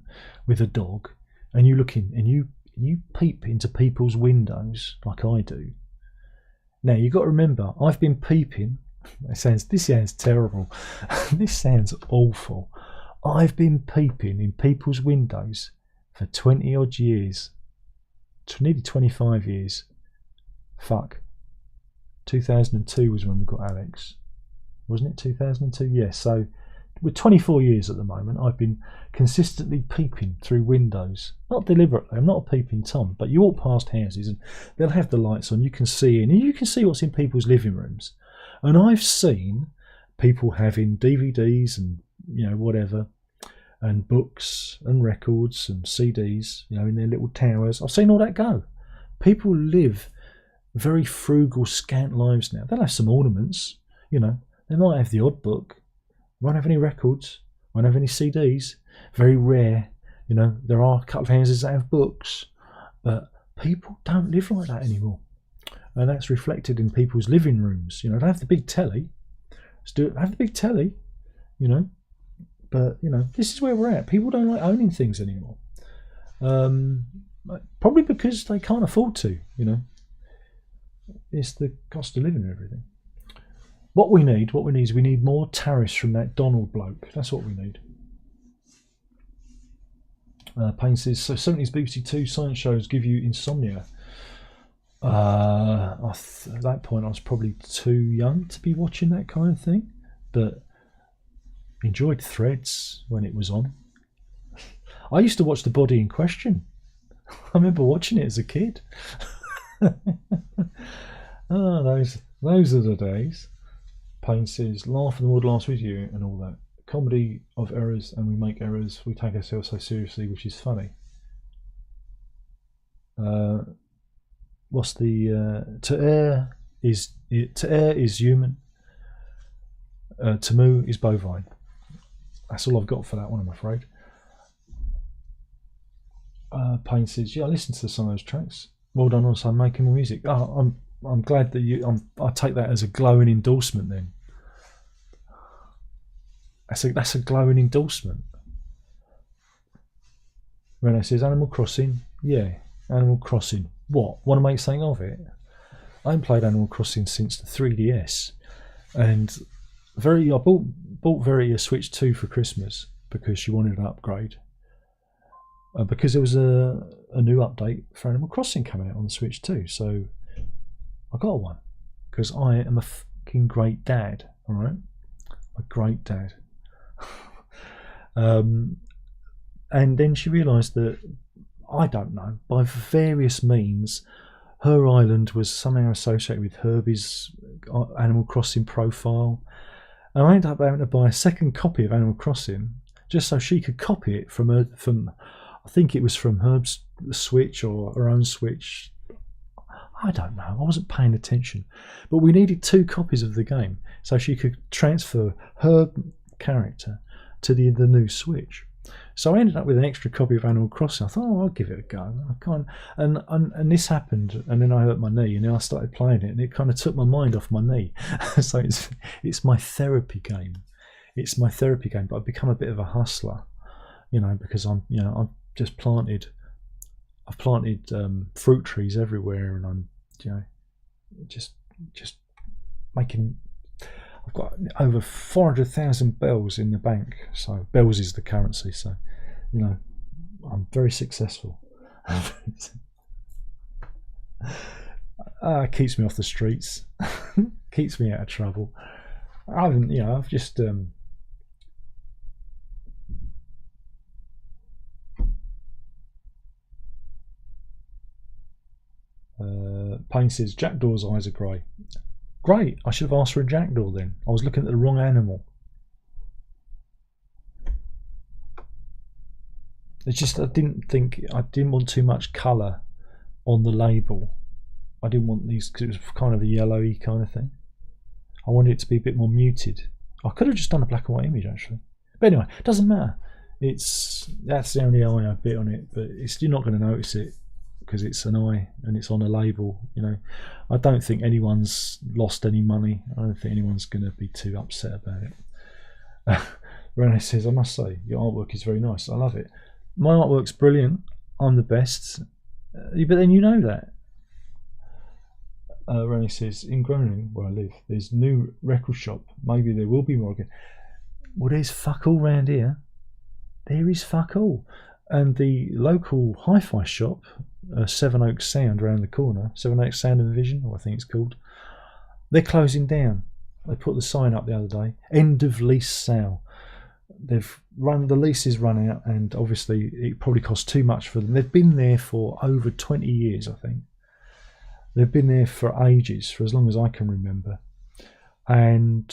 with a dog, and you look in and you peep into people's windows like I do. Now you've got to remember, I've been peeping. This sounds terrible. This sounds awful. I've been peeping in people's windows for 20 odd years, nearly 25 years. Fuck. 2002 was when we got Alex, wasn't it? 2002. Yeah. So with 24 years at the moment, I've been consistently peeping through windows. Not deliberately, I'm not a peeping Tom, but you walk past houses and they'll have the lights on, you can see in, and you can see what's in people's living rooms. And I've seen people having DVDs and, you know, whatever, and books and records and CDs, you know, in their little towers. I've seen all that go. People live very frugal, scant lives now. They'll have some ornaments, you know, they might have the odd book, won't have any records, won't have any CDs, very rare, you know. There are a couple of houses that have books, but people don't live like that anymore. And that's reflected in people's living rooms. You know, they have the big telly, have the big telly, you know, but, you know, this is where we're at. People don't like owning things anymore. Probably because they can't afford to, you know. It's the cost of living and everything. What we need is we need more tariffs from that Donald bloke. That's what we need. Payne says, so 70s BBC Two science shows give you insomnia. At that point I was probably too young to be watching that kind of thing, but enjoyed Threads when it was on. I used to watch The Body in Question. I remember watching it as a kid. Those are the days. Payne says, laugh and the world laughs with you and all that. Comedy of errors, and we make errors. We take ourselves so seriously, which is funny. What's the to err is human. To moo is bovine. That's all I've got for that one, I'm afraid. Payne says, yeah, I listened to some of those tracks. Well done on some making more music. Oh, I'm glad that you. I take that as a glowing endorsement. Then that's a glowing endorsement. Renault says Animal Crossing. Yeah, Animal Crossing. What? Want to make something of it? I haven't played Animal Crossing since the 3DS, and I bought Verity a Switch 2 for Christmas because she wanted an upgrade. Because there was a new update for Animal Crossing coming out on the Switch 2, so I got one because I am a fucking great dad. All right, a great dad. And then she realised that, I don't know, by various means, her island was somehow associated with Herbie's Animal Crossing profile, and I ended up having to buy a second copy of Animal Crossing just so she could copy it from I think it was from Herb's Switch or her own Switch. I don't know. I wasn't paying attention. But we needed 2 copies of the game so she could transfer her character to the new Switch. So I ended up with an extra copy of Animal Crossing. I thought, oh, I'll give it a go. I can't. And this happened, and then I hurt my knee, and then I started playing it, and it kind of took my mind off my knee. So it's my therapy game. It's my therapy game. But I've become a bit of a hustler, you know, because I've planted fruit trees everywhere, and I'm, you know, just making. I've got over 400,000 bells in the bank, so bells is the currency. So, you know, I'm very successful. Keeps me off the streets, keeps me out of trouble. I've just. Payne says Jackdaw's eyes are grey. Great, I should have asked for a jackdaw then. I was looking at the wrong animal. It's just I didn't want too much colour on the label. I didn't want these because it was kind of a yellowy kind of thing. I wanted it to be a bit more muted. I could have just done a black and white image actually. But anyway, it doesn't matter. That's the only eye I bit on it, but you're not going to notice it because it's an eye and it's on a label. You know, I don't think anyone's lost any money. I don't think anyone's going to be too upset about it. Rene says, I must say your artwork is very nice. I love it. My artwork's brilliant. I'm the best. But then you know that. Rene says, in Groningen, where I live, there's a new record shop. Maybe there will be more again. Well, there's fuck all round here. There is fuck all. And the local hi-fi shop, Seven Oaks Sound around the corner, Seven Oaks Sound and Vision, or I think it's called, they're closing down. They put the sign up the other day, end of lease sale. the leases run out, and obviously it probably costs too much for them. They've been there for over 20 years, I think. They've been there for ages, for as long as I can remember, and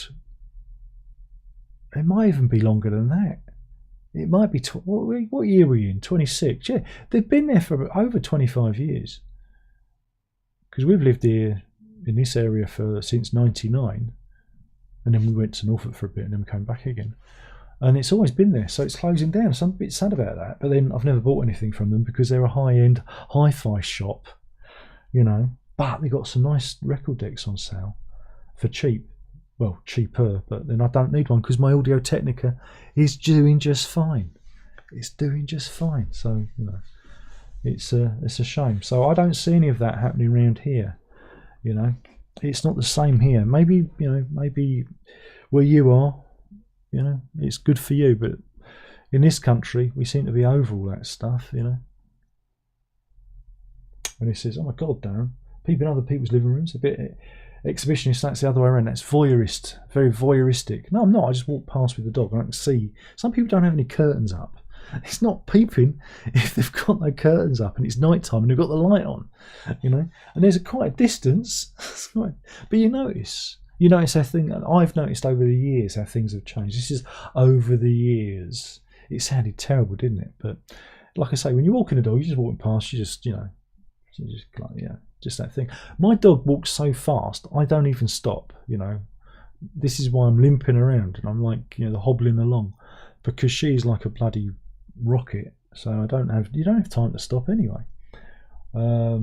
it might even be longer than that. It might be what year were you in? 26. Yeah, they've been there for over 25 years. Because we've lived here in this area since '99, and then we went to Norfolk for a bit, and then we came back again. And it's always been there, so it's closing down. So I'm a bit sad about that. But then I've never bought anything from them because they're a high-end hi-fi shop, you know. But they got some nice record decks on sale for cheap. Well, cheaper, but then I don't need one because my Audio Technica is doing just fine. It's doing just fine. So, you know, it's a shame. So I don't see any of that happening around here. You know, it's not the same here. Maybe, you know, maybe where you are, you know, it's good for you, but in this country we seem to be over all that stuff, you know. When he says, "Oh my God, Darren, people in other people's living rooms, a bit exhibitionist," that's the other way around. That's voyeurist, very voyeuristic. No, I'm not. I just walk past with the dog and I can see. Some people don't have any curtains up. It's not peeping if they've got no curtains up and it's night time and they've got the light on, you know. And there's quite a distance, but you notice how I've noticed over the years how things have changed. This is over the years. It sounded terrible, didn't it? But like I say, when you're walking the dog, you're just walking past. Just that thing. My dog walks so fast, I don't even stop. You know, this is why I'm limping around and I'm like, you know, hobbling along, because she's like a bloody rocket. So you don't have time to stop anyway. Where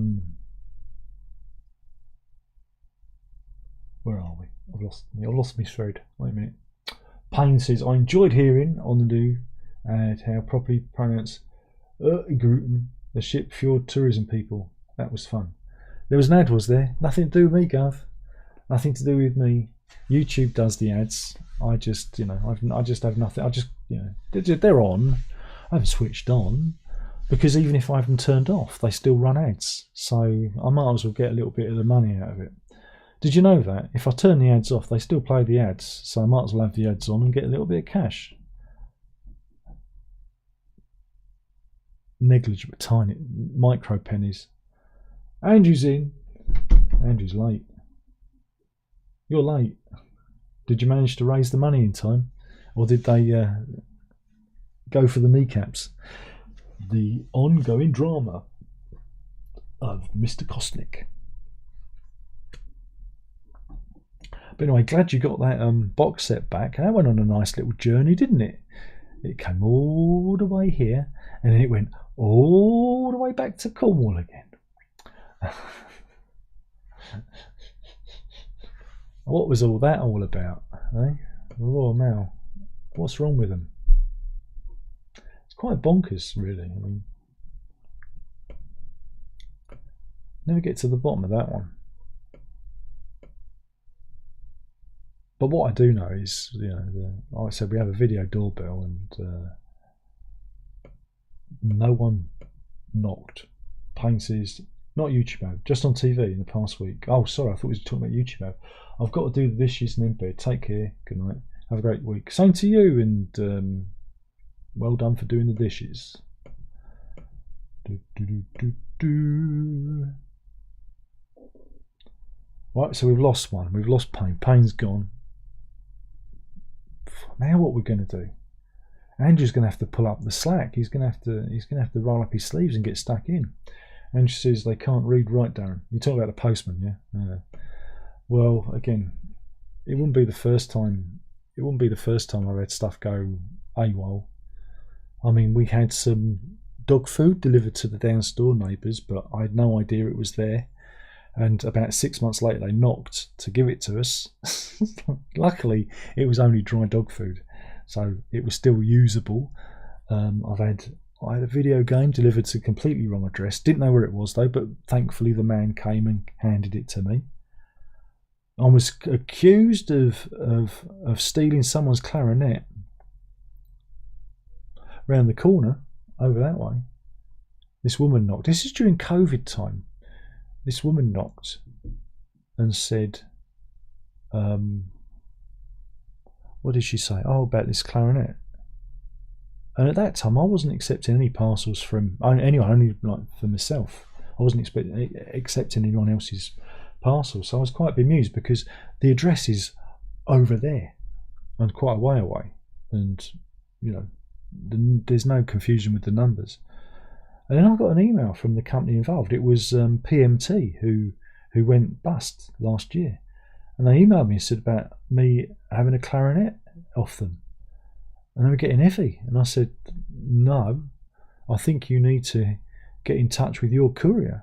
are we? I've lost my thread. Wait a minute. Payne says, I enjoyed hearing on the new how properly pronounce Gruten, the ship fjord tourism people. That was fun. There was an ad, was there? Nothing to do with me, Gov. Nothing to do with me. YouTube does the ads. I just, you know, I just have nothing. I just, you know, they're on. I haven't switched on because even if I have them turned off, they still run ads. So I might as well get a little bit of the money out of it. Did you know that if I turn the ads off, they still play the ads? So I might as well have the ads on and get a little bit of cash. Negligible, tiny, micro pennies. Andrew's in. Andrew's late. You're late. Did you manage to raise the money in time? Or did they go for the kneecaps? The ongoing drama of Mr. Kosnick. But anyway, glad you got that box set back. That went on a nice little journey, didn't it? It came all the way here, and then it went all the way back to Cornwall again. What was all that all about, eh? The Royal Mail. What's wrong with them? It's quite bonkers, really. I mean, never get to the bottom of that one. But what I do know is, you know, like I said, we have a video doorbell, and no one knocked. Payne says, not YouTube ad, just on TV in the past week. Oh, sorry, I thought we were talking about YouTube ad. I've got to do the dishes and then bed. Take care. Good night. Have a great week. Same to you, and well done for doing the dishes. Right, so we've lost one. We've lost Payne. Payne's gone. Now what we're going to do? Andrew's going to have to pull up the slack. He's going to have to roll up his sleeves and get stuck in. Andrew says they can't read right, Darren. You're talking about the postman, yeah? Well, again, it wouldn't be the first time. It wouldn't be the first time I've had stuff go AWOL. I mean, we had some dog food delivered to the downstore neighbours, but I had no idea it was there. And about 6 months later, they knocked to give it to us. Luckily, it was only dry dog food, so it was still usable. I had a video game delivered to a completely wrong address. Didn't know where it was though, but thankfully the man came and handed it to me. I was accused of stealing someone's clarinet round the corner over that way. This woman knocked. This is during COVID time. This woman knocked and said, what did she say? Oh, about this clarinet. And at that time, I wasn't accepting any parcels from anyone, only like for myself. I wasn't accepting anyone else's parcels. So I was quite bemused because the address is over there and quite a way away. And, you know, there's no confusion with the numbers. And then I got an email from the company involved. It was PMT who went bust last year. And they emailed me and said about me having a clarinet off them. And they were getting heavy. And I said, no, I think you need to get in touch with your courier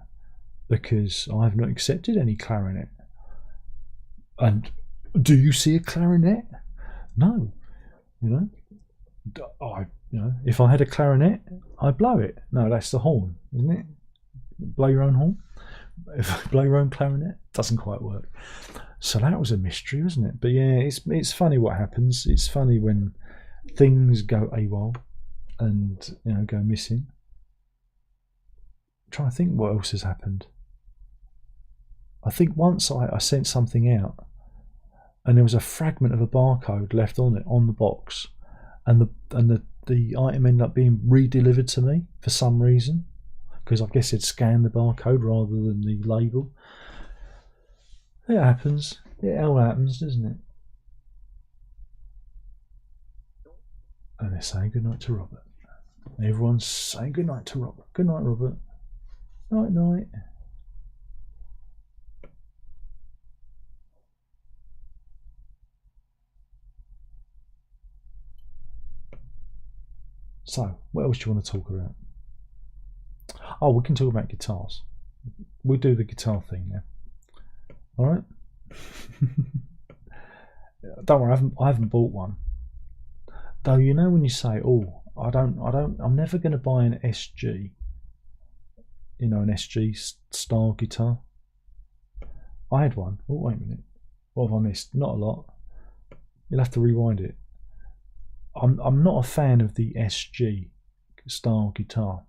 because I have not accepted any clarinet. And do you see a clarinet? No. You know, if I had a clarinet, I'd blow it. No, that's the horn, isn't it? Blow your own horn. If I blow your own clarinet, doesn't quite work. So that was a mystery, wasn't it? But yeah, it's funny what happens. It's funny when things go AWOL and, you know, go missing. I'm trying to think what else has happened. I think once I sent something out and there was a fragment of a barcode left on it on the box, and the item ended up being re-delivered to me for some reason, because I guess it'd scanned the barcode rather than the label. It happens. It all happens, doesn't it? And they're saying goodnight to Robert. Everyone's saying goodnight to Robert. Good night, Robert. Night, night. So, what else do you want to talk about? Oh, we can talk about guitars. We'll do the guitar thing now. All right. Don't worry, I haven't bought one. Though, you know, when you say, "Oh, I'm never going to buy an SG." You know, an SG style guitar. I had one. Oh, wait a minute. What have I missed? Not a lot. You'll have to rewind it. I'm not a fan of the SG style guitar.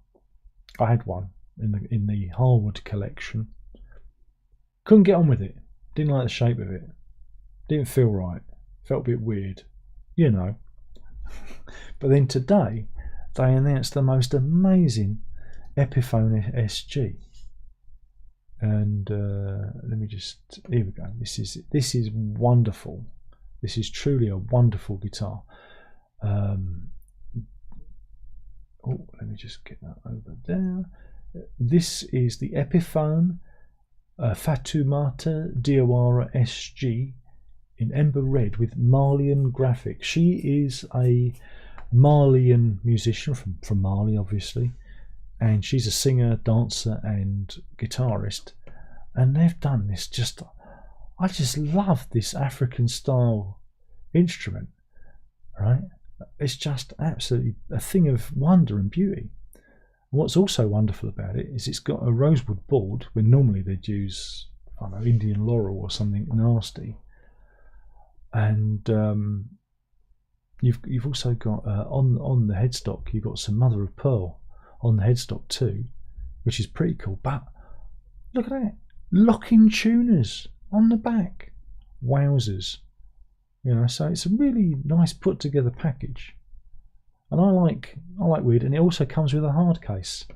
I had one in the Harwood collection. Couldn't get on with it. Didn't like the shape of it. Didn't feel right. Felt a bit weird. You know. But then today they announced the most amazing Epiphone SG. And let me just, here we go. This is wonderful. This is truly a wonderful guitar. Let me just get that over there. This is the Epiphone Fatoumata Diawara SG in Ember Red with Malian graphics. She is a Malian musician from Mali, obviously, and she's a singer, dancer, and guitarist. And they've done this I just love this African style instrument, right? It's just absolutely a thing of wonder and beauty. And what's also wonderful about it is it's got a rosewood board when normally they'd use, I don't know, Indian laurel or something nasty. And you've also got on the headstock, you've got some mother of pearl on the headstock too, which is pretty cool. But look at that, lock-in tuners on the back. Wowzers. You know, so it's a really nice put together package, and I like weird. And it also comes with a hard case.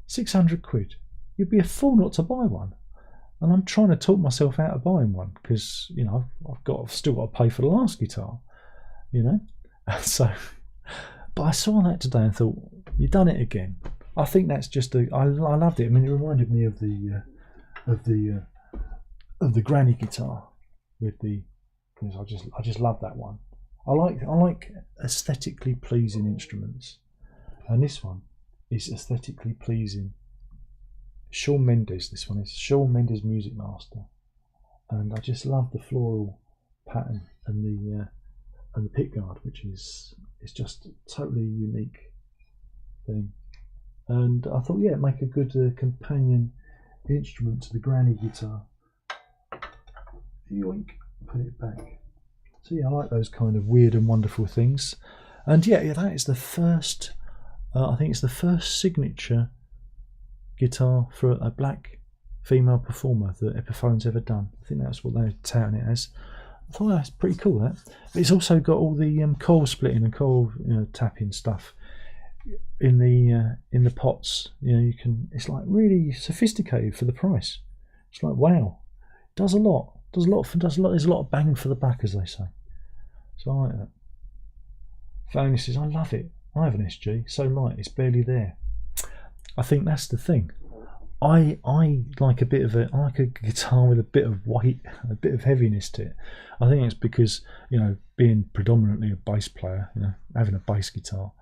600 quid. You'd be a fool not to buy one. And I'm trying to talk myself out of buying one because, you know, I've still got to pay for the last guitar, you know. So, but I saw that today and thought, you've done it again. I think that's just I loved it. I mean, it reminded me of the granny guitar with the. I just love that one. I like aesthetically pleasing instruments, and this one is aesthetically pleasing. Shawn Mendes, this one is Shawn Mendes Music Master, and I just love the floral pattern and the pickguard, which is just a totally unique thing. And I thought, yeah, make a good companion instrument to the granny guitar. Yoink. Put it back. So yeah, I like those kind of weird and wonderful things. And yeah, that is the first. I think it's the first signature guitar for a black female performer that Epiphone's ever done. I think that's what they're touting it as. I thought that's pretty cool. That. But it's also got all the coil splitting and coil tapping stuff in the pots. You know, you can. It's like really sophisticated for the price. It's like wow, does a lot. Does a lot. Does a lot. There's a lot of bang for the buck, as they say. So I like that. Fanny says, I love it. I have an SG, so light, it's barely there. I think that's the thing. I like I like a guitar with a bit of weight, a bit of heaviness to it. I think it's because, you know, being predominantly a bass player, you know, having a bass guitar,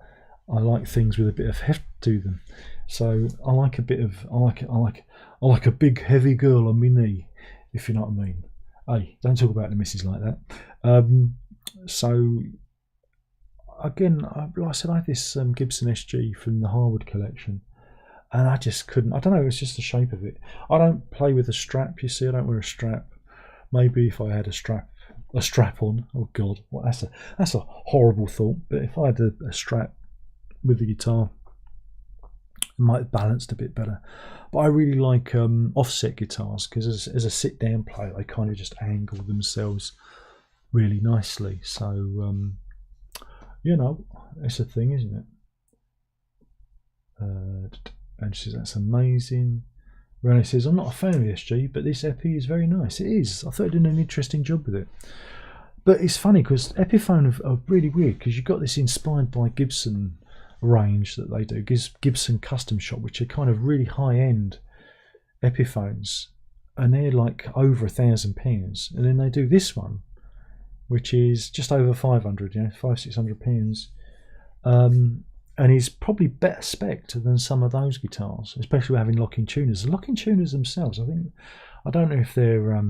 I like things with a bit of heft to them. So I like a bit of I like a big heavy girl on my knee, if you know what I mean. Hey, don't talk about the missus like that. So again, like I said, I had this Gibson SG from the Harwood collection, and I just couldn't. I don't know. It's just the shape of it. I don't play with a strap. You see, I don't wear a strap. Maybe if I had a strap on. Oh God, well, that's a horrible thought. But if I had a strap with the guitar, it might have balanced a bit better. But I really like offset guitars because as a sit-down player, they kind of just angle themselves really nicely. So you know, it's a thing, isn't it? And she says that's amazing. Renee says, I'm not a fan of the SG, but this Epi is very nice. It is. I thought it did an interesting job with it. But it's funny because Epiphone are really weird because you've got this inspired by Gibson range that they do, Gibson Custom Shop, which are kind of really high-end Epiphones, and they're like over £1,000, and then they do this one, which is just over 500, you know, 500-600 pounds, and is probably better spec'd than some of those guitars, especially having locking tuners. The locking tuners themselves, I don't know if they're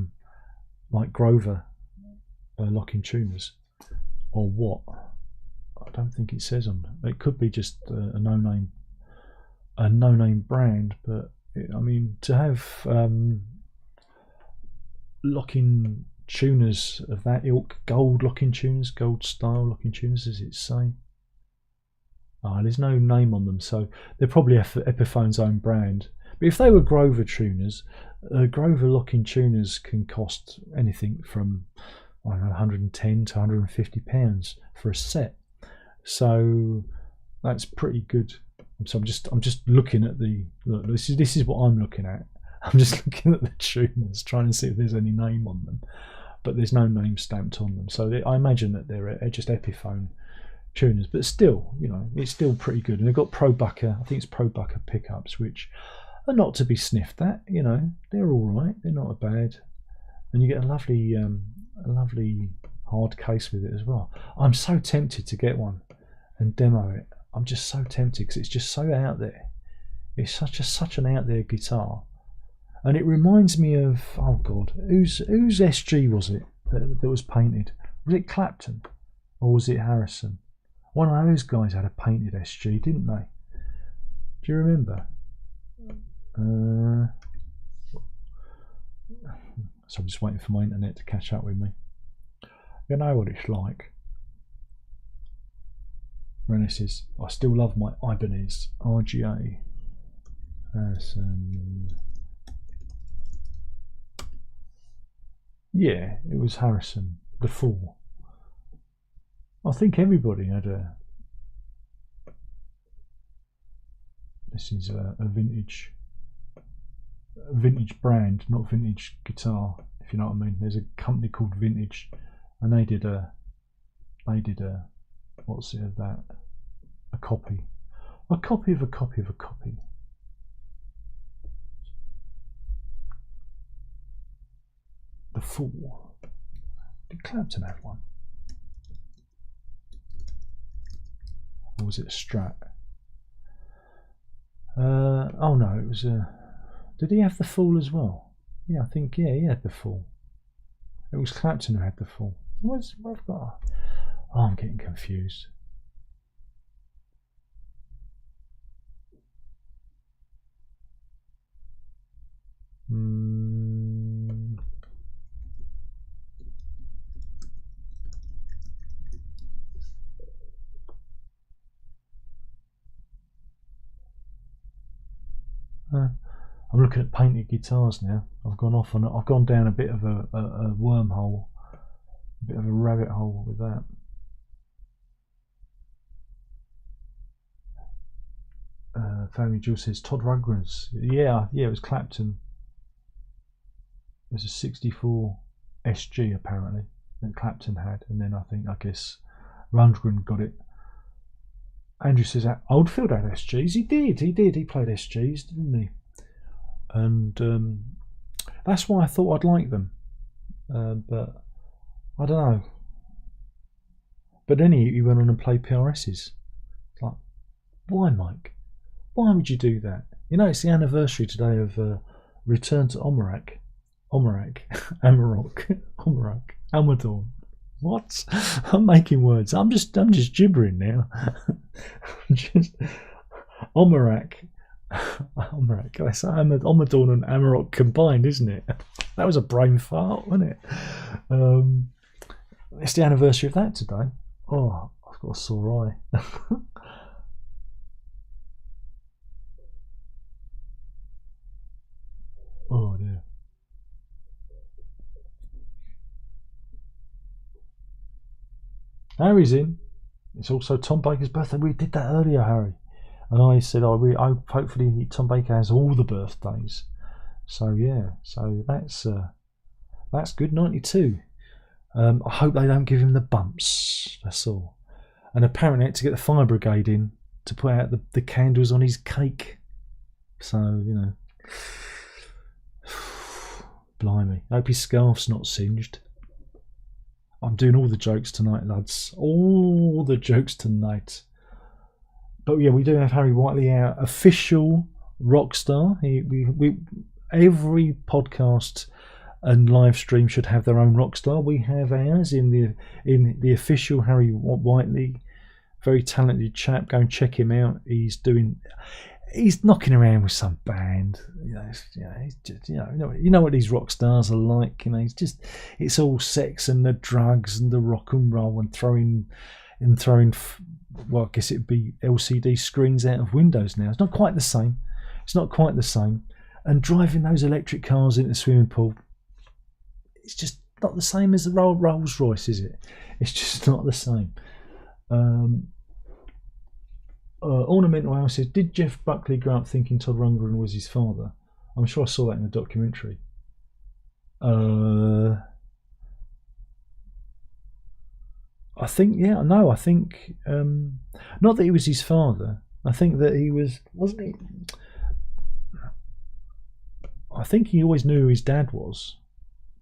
like Grover locking tuners or what. I don't think it says on them. It could be just a no-name brand, but I mean, to have locking tuners of that ilk, gold locking tuners, gold style locking tuners, does it say? There's no name on them, so they're probably Epiphone's own brand. But if they were Grover tuners, Grover locking tuners can cost anything from, I don't know, 110 to 150 pounds for a set. So that's pretty good. So I'm just looking at the look. This is what I'm looking at. I'm just looking at the tuners, trying to see if there's any name on them, but there's no name stamped on them. So I imagine that they're just Epiphone tuners, but still, you know, it's still pretty good. And they've got Pro-Bucker, I think it's Pro-Bucker pickups, which are not to be sniffed at. You know, they're all right. They're not bad, and you get a lovely hard case with it as well. I'm so tempted to get one and demo it. I'm just so tempted because it's just so out there. It's such an out there guitar, and it reminds me of, oh God, whose SG was it that was painted? Was it Clapton or was it Harrison? One of those guys had a painted SG, didn't they? Do you remember? So I'm just waiting for my internet to catch up with me. You know what it's like. Renee says, I still love my Ibanez RGA. Harrison. Yeah, it was Harrison, the Fool. I think everybody had a. This is a vintage brand, not vintage guitar, if you know what I mean. There's a company called Vintage, and they did a what's it of that? A copy of a copy. The Fool. Did Clapton have one? Or was it a Strat? Oh no, it was a. Did he have the Fool as well? Yeah, I think he had the Fool. It was Clapton who had the Fool. What's I've got? Oh, I'm getting confused. I'm looking at painted guitars now. I've gone down a bit of a wormhole, a bit of a rabbit hole with that. Family Jewel says Todd Rundgren's. Yeah, it was Clapton. It was a 64 SG apparently that Clapton had, and then I guess Rundgren got it. Andrew says Oldfield had SGs. He did. He played SGs, didn't he? And that's why I thought I'd like them. But I don't know. But then he went on and played PRSs. It's like, why, Mike? Why would you do that? You know, it's the anniversary today of Return to Amarok. Amadorn. What? I'm making words. I'm just gibbering now. Just Amarok. That's Amadorn and Amarok combined, isn't it? That was a brain fart, wasn't it? It's the anniversary of that today. Oh, I've got a sore eye. Oh dear. Harry's in. It's also Tom Baker's birthday. We did that earlier, Harry. And I said, I hopefully Tom Baker has all the birthdays. So yeah, so that's good. 92. I hope they don't give him the bumps. That's all. And apparently, I had to get the fire brigade in to put out the candles on his cake. So you know, blimey. I hope his scarf's not singed. I'm doing all the jokes tonight, lads. All the jokes tonight. But yeah, we do have Harry Whiteley, our official rock star. We every podcast and live stream should have their own rock star. We have ours in the official Harry Whiteley, very talented chap. Go and check him out. He's knocking around with some band. He's just, you know what these rock stars are like. You know, it's all sex and the drugs and the rock and roll and throwing. Well, I guess it'd be LCD screens out of windows now. It's not quite the same. And driving those electric cars into the swimming pool, it's just not the same as the Rolls Royce, is it? It's just not the same. Ornamental House says, did Jeff Buckley grow up thinking Todd Rundgren was his father? I'm sure I saw that in a documentary. I think not that he was his father. I think that he wasn't he? I think he always knew who his dad was,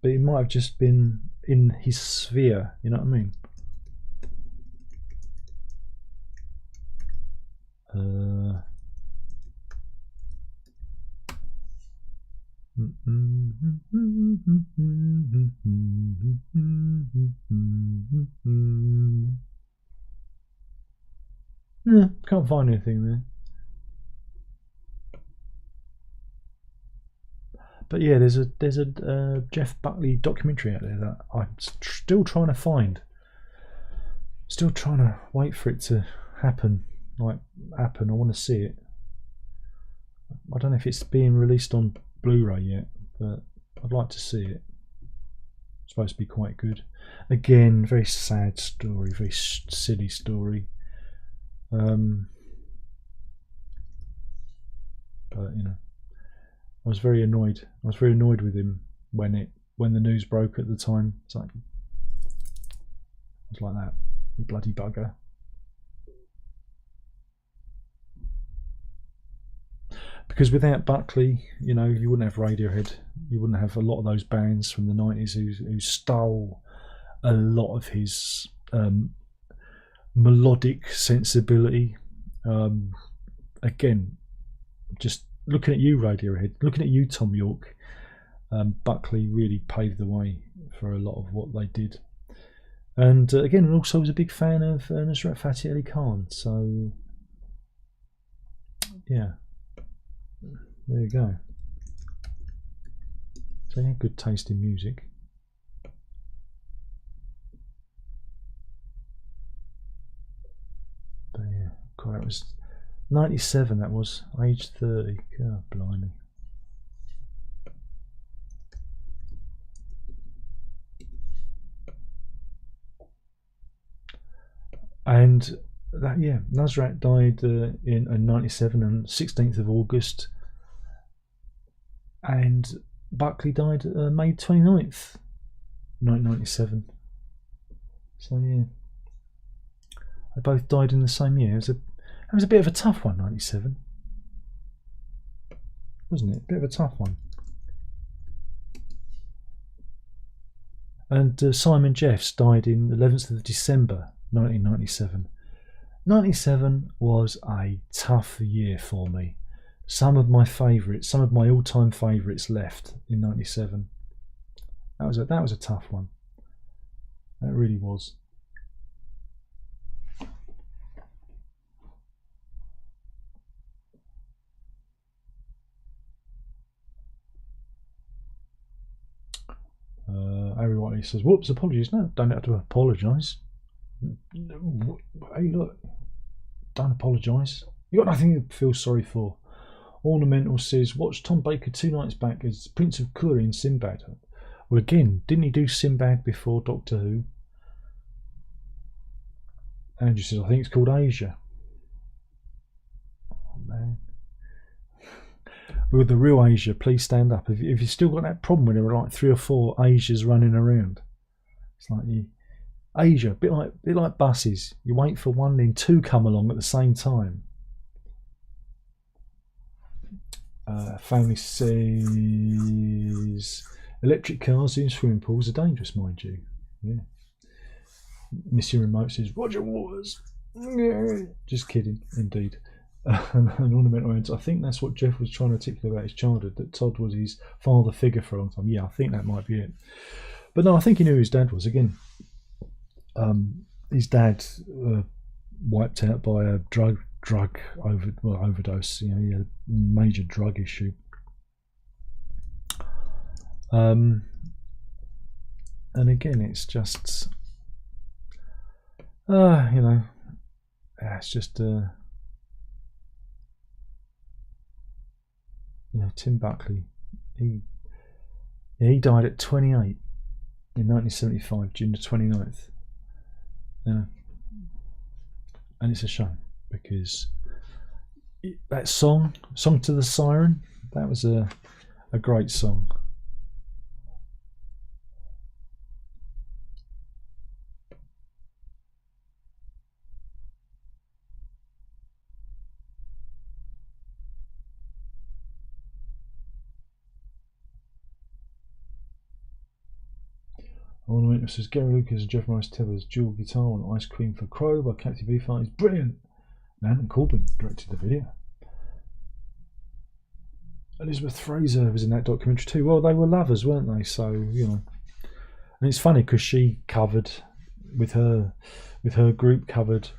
but he might have just been in his sphere. You know what I mean? Can't find anything there. But yeah, there's a Jeff Buckley documentary out there that I'm still trying to find. Still trying to wait for it to happen. I want to see it. I don't know if it's being released on Blu-ray yet, but I'd like to see it. It's supposed to be quite good. Again, very sad story, very silly story. But you know, I was very annoyed. I was very annoyed with him when the news broke at the time. It's like that. You bloody bugger. Because without Buckley, you know, you wouldn't have Radiohead. You wouldn't have a lot of those bands from the 90s who stole a lot of his melodic sensibility. Again, just looking at you, Radiohead, looking at you, Tom York, Buckley really paved the way for a lot of what they did. And again, also was a big fan of Nusrat Fateh Ali Khan. So, yeah. There you go. So yeah, good taste in music. But yeah, God, that was 97. That was age 30. God, blimey. And Yeah, Nusrat died in 97 and 16th of August, and Buckley died May 29th, 1997. So yeah, they both died in the same year. It was a bit of a tough one, 97, wasn't it? A bit of a tough one. And Simon Jeffs died in 11th of December 1997. 97 was a tough year for me. Some of my all-time favourites left in 97. That was a tough one. That really was. Harry Whiteley says, "Whoops, apologies." No, don't have to apologise. Hey, look, don't apologise. You got nothing to feel sorry for. Ornamental says, "Watched Tom Baker 2 nights back as Prince of Kuri in Sinbad." Well, again, didn't he do Sinbad before Doctor Who? Andrew says, "I think it's called Asia." Oh, man. With the real Asia, please stand up. If you've still got that problem where there are like 3 or 4 Asias running around, it's like Asia, a bit like buses. You wait for one, then 2 come along at the same time. Family says, "Electric cars in swimming pools are dangerous, mind you." Yeah. Missy Remote says, "Roger Waters." Just kidding, indeed. And Ornamental Ends, "I think that's what Jeff was trying to articulate about his childhood, that Todd was his father figure for a long time." Yeah, I think that might be it. But no, I think he knew who his dad was. Again, his dad wiped out by a drug overdose. You know, he had a major drug issue. And again, it's just, you know, it's just, you know, Tim Buckley. He died at 28 in 1975, June the 29th. Yeah. And it's a shame, because that song to the Siren, that was a great song. Ornamental says, "Gary Lucas and Jeff Morris Tebber's dual guitar on Ice Cream for Crow by Captain Beefheart is brilliant." And Corbin directed the video. Elizabeth Fraser was in that documentary too. Well, they were lovers, weren't they? So, you know, and it's funny because she covered with her group covered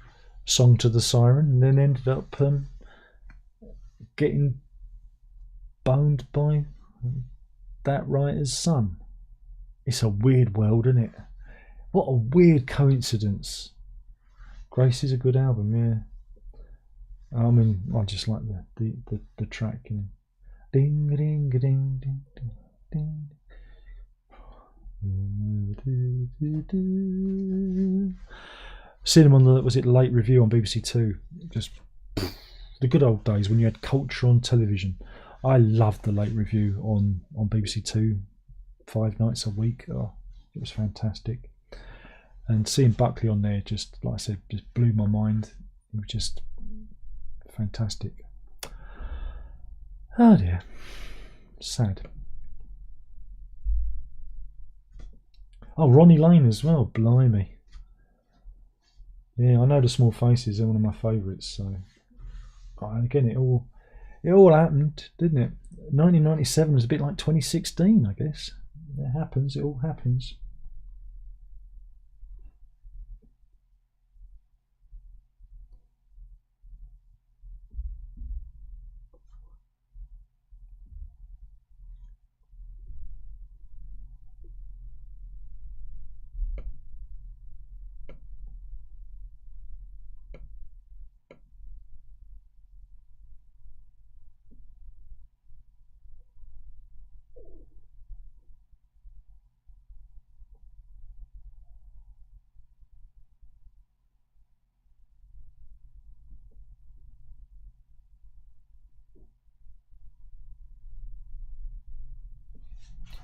"Song to the Siren" and then ended up getting boned by that writer's son. It's a weird world, isn't it? What a weird coincidence. Grace is a good album, yeah. I mean, I just like the track, you know. Ding ding ding ding ding ding. Seen him on was it Late Review on BBC Two? Just the good old days when you had culture on television. I loved the Late Review on BBC Two, 5 nights a week. Oh, it was fantastic. And seeing Buckley on there, just like I said, just blew my mind. It was just fantastic. Oh dear, sad. Oh, Ronnie Lane as well, blimey. Yeah, I know the Small Faces, they're one of my favourites. So, and again, it all happened, didn't it? 1997 was a bit like 2016, I guess. It happens. It all happens.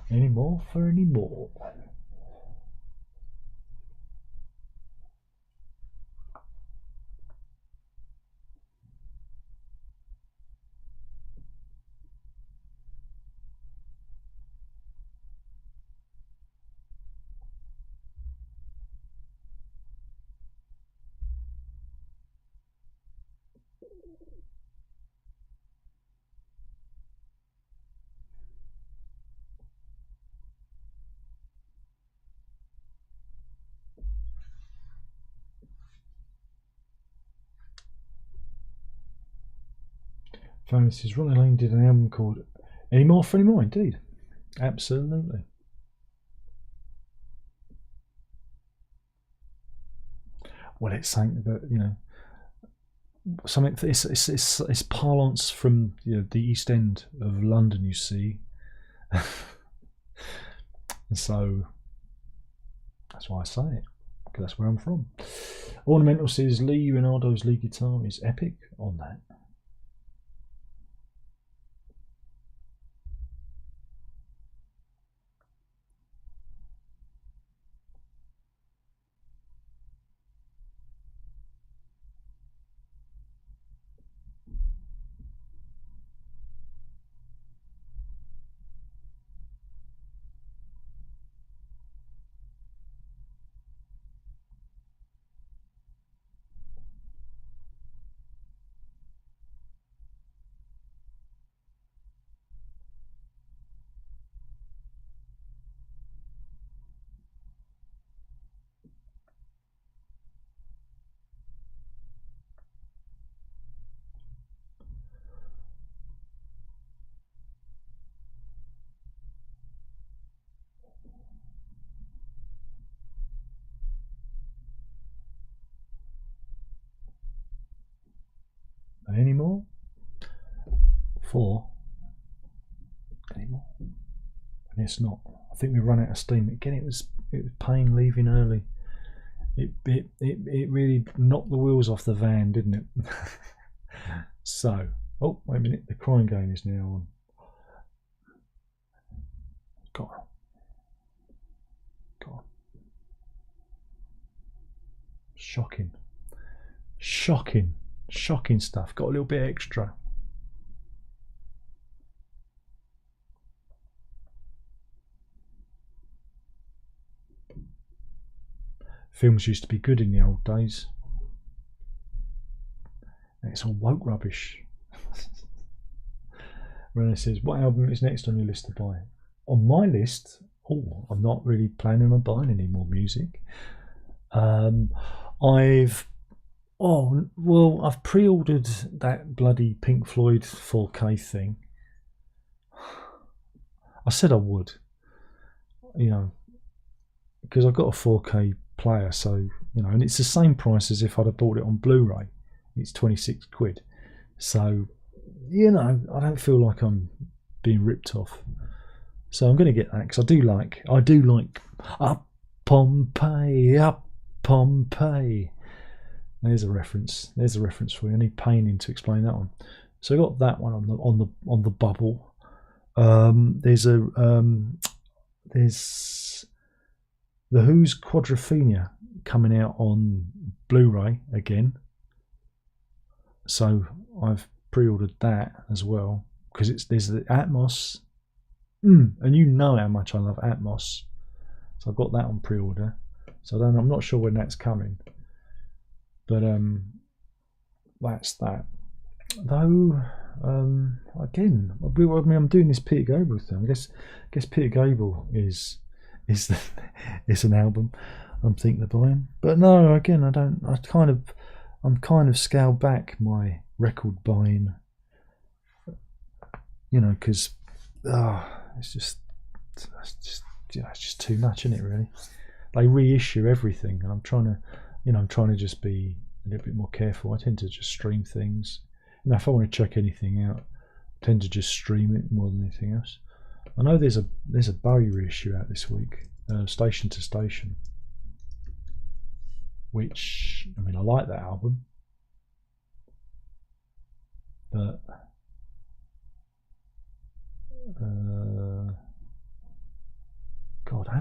Any more for any more? Famous says Ronnie Lane did an album called Any More for Any More, indeed. Absolutely. Well, it's something that, you know, something it's parlance from, you know, the East End of London, you see. And so that's why I say it, because that's where I'm from. Ornamental says Lee Ronaldo's lead guitar is epic on that. Any more? 4. Any more? And it's not. I think we run out of steam. Again, it was pain leaving early. It really knocked the wheels off the van, didn't it? So, oh, wait a minute. The crying game is now on. God. Shocking. Shocking stuff. Got a little bit extra. Films used to be good in the old days. And it's all woke rubbish. Renee says, what album is next on your list to buy? On my list, I'm not really planning on buying any more music. I've pre-ordered that bloody Pink Floyd 4K thing. I said I would, you know, because I've got a 4K player, so, you know, and it's the same price as if I'd have bought it on Blu-ray. It's 26 quid. So, you know, I don't feel like I'm being ripped off. So I'm going to get that, because I do like Up Pompeii, Up Pompeii. There's a reference for you. I need painting to explain that one. So I got that one on the bubble. There's the Who's Quadrophenia coming out on Blu-ray again. So I've pre-ordered that as well, because there's the Atmos, and you know how much I love Atmos. So I've got that on pre-order. So I'm not sure when that's coming. But that's that. Though, again, I'm doing this Peter Gabriel thing. I guess Peter Gabriel is an album I'm thinking of buying. But no, again, I'm kind of scaled back my record buying. You know, because it's just too much, isn't it? Really, they reissue everything, and I'm trying to just be a little bit more careful. I tend to just stream things. You know, if I want to check anything out, I tend to just stream it more than anything else. I know there's a Bowie reissue out this week, Station to Station, which, I mean, I like that album, but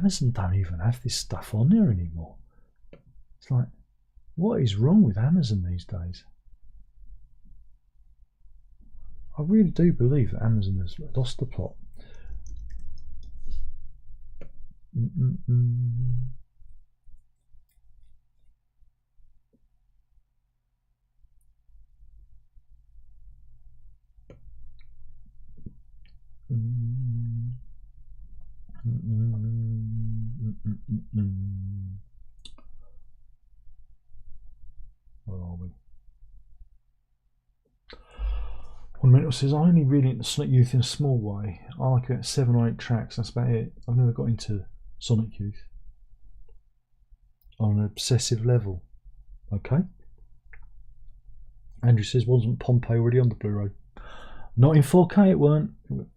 Amazon don't even have this stuff on there anymore. It's like, what is wrong with Amazon these days? I really do believe that Amazon has lost the plot. Where are we? One minute says, I only really into Sonic Youth in a small way. I like about 7 or 8 tracks, that's about it. I've never got into Sonic Youth on an obsessive level. Okay. Andrew says, wasn't Pompeii already on the Blu-ray? Not in 4K, it weren't.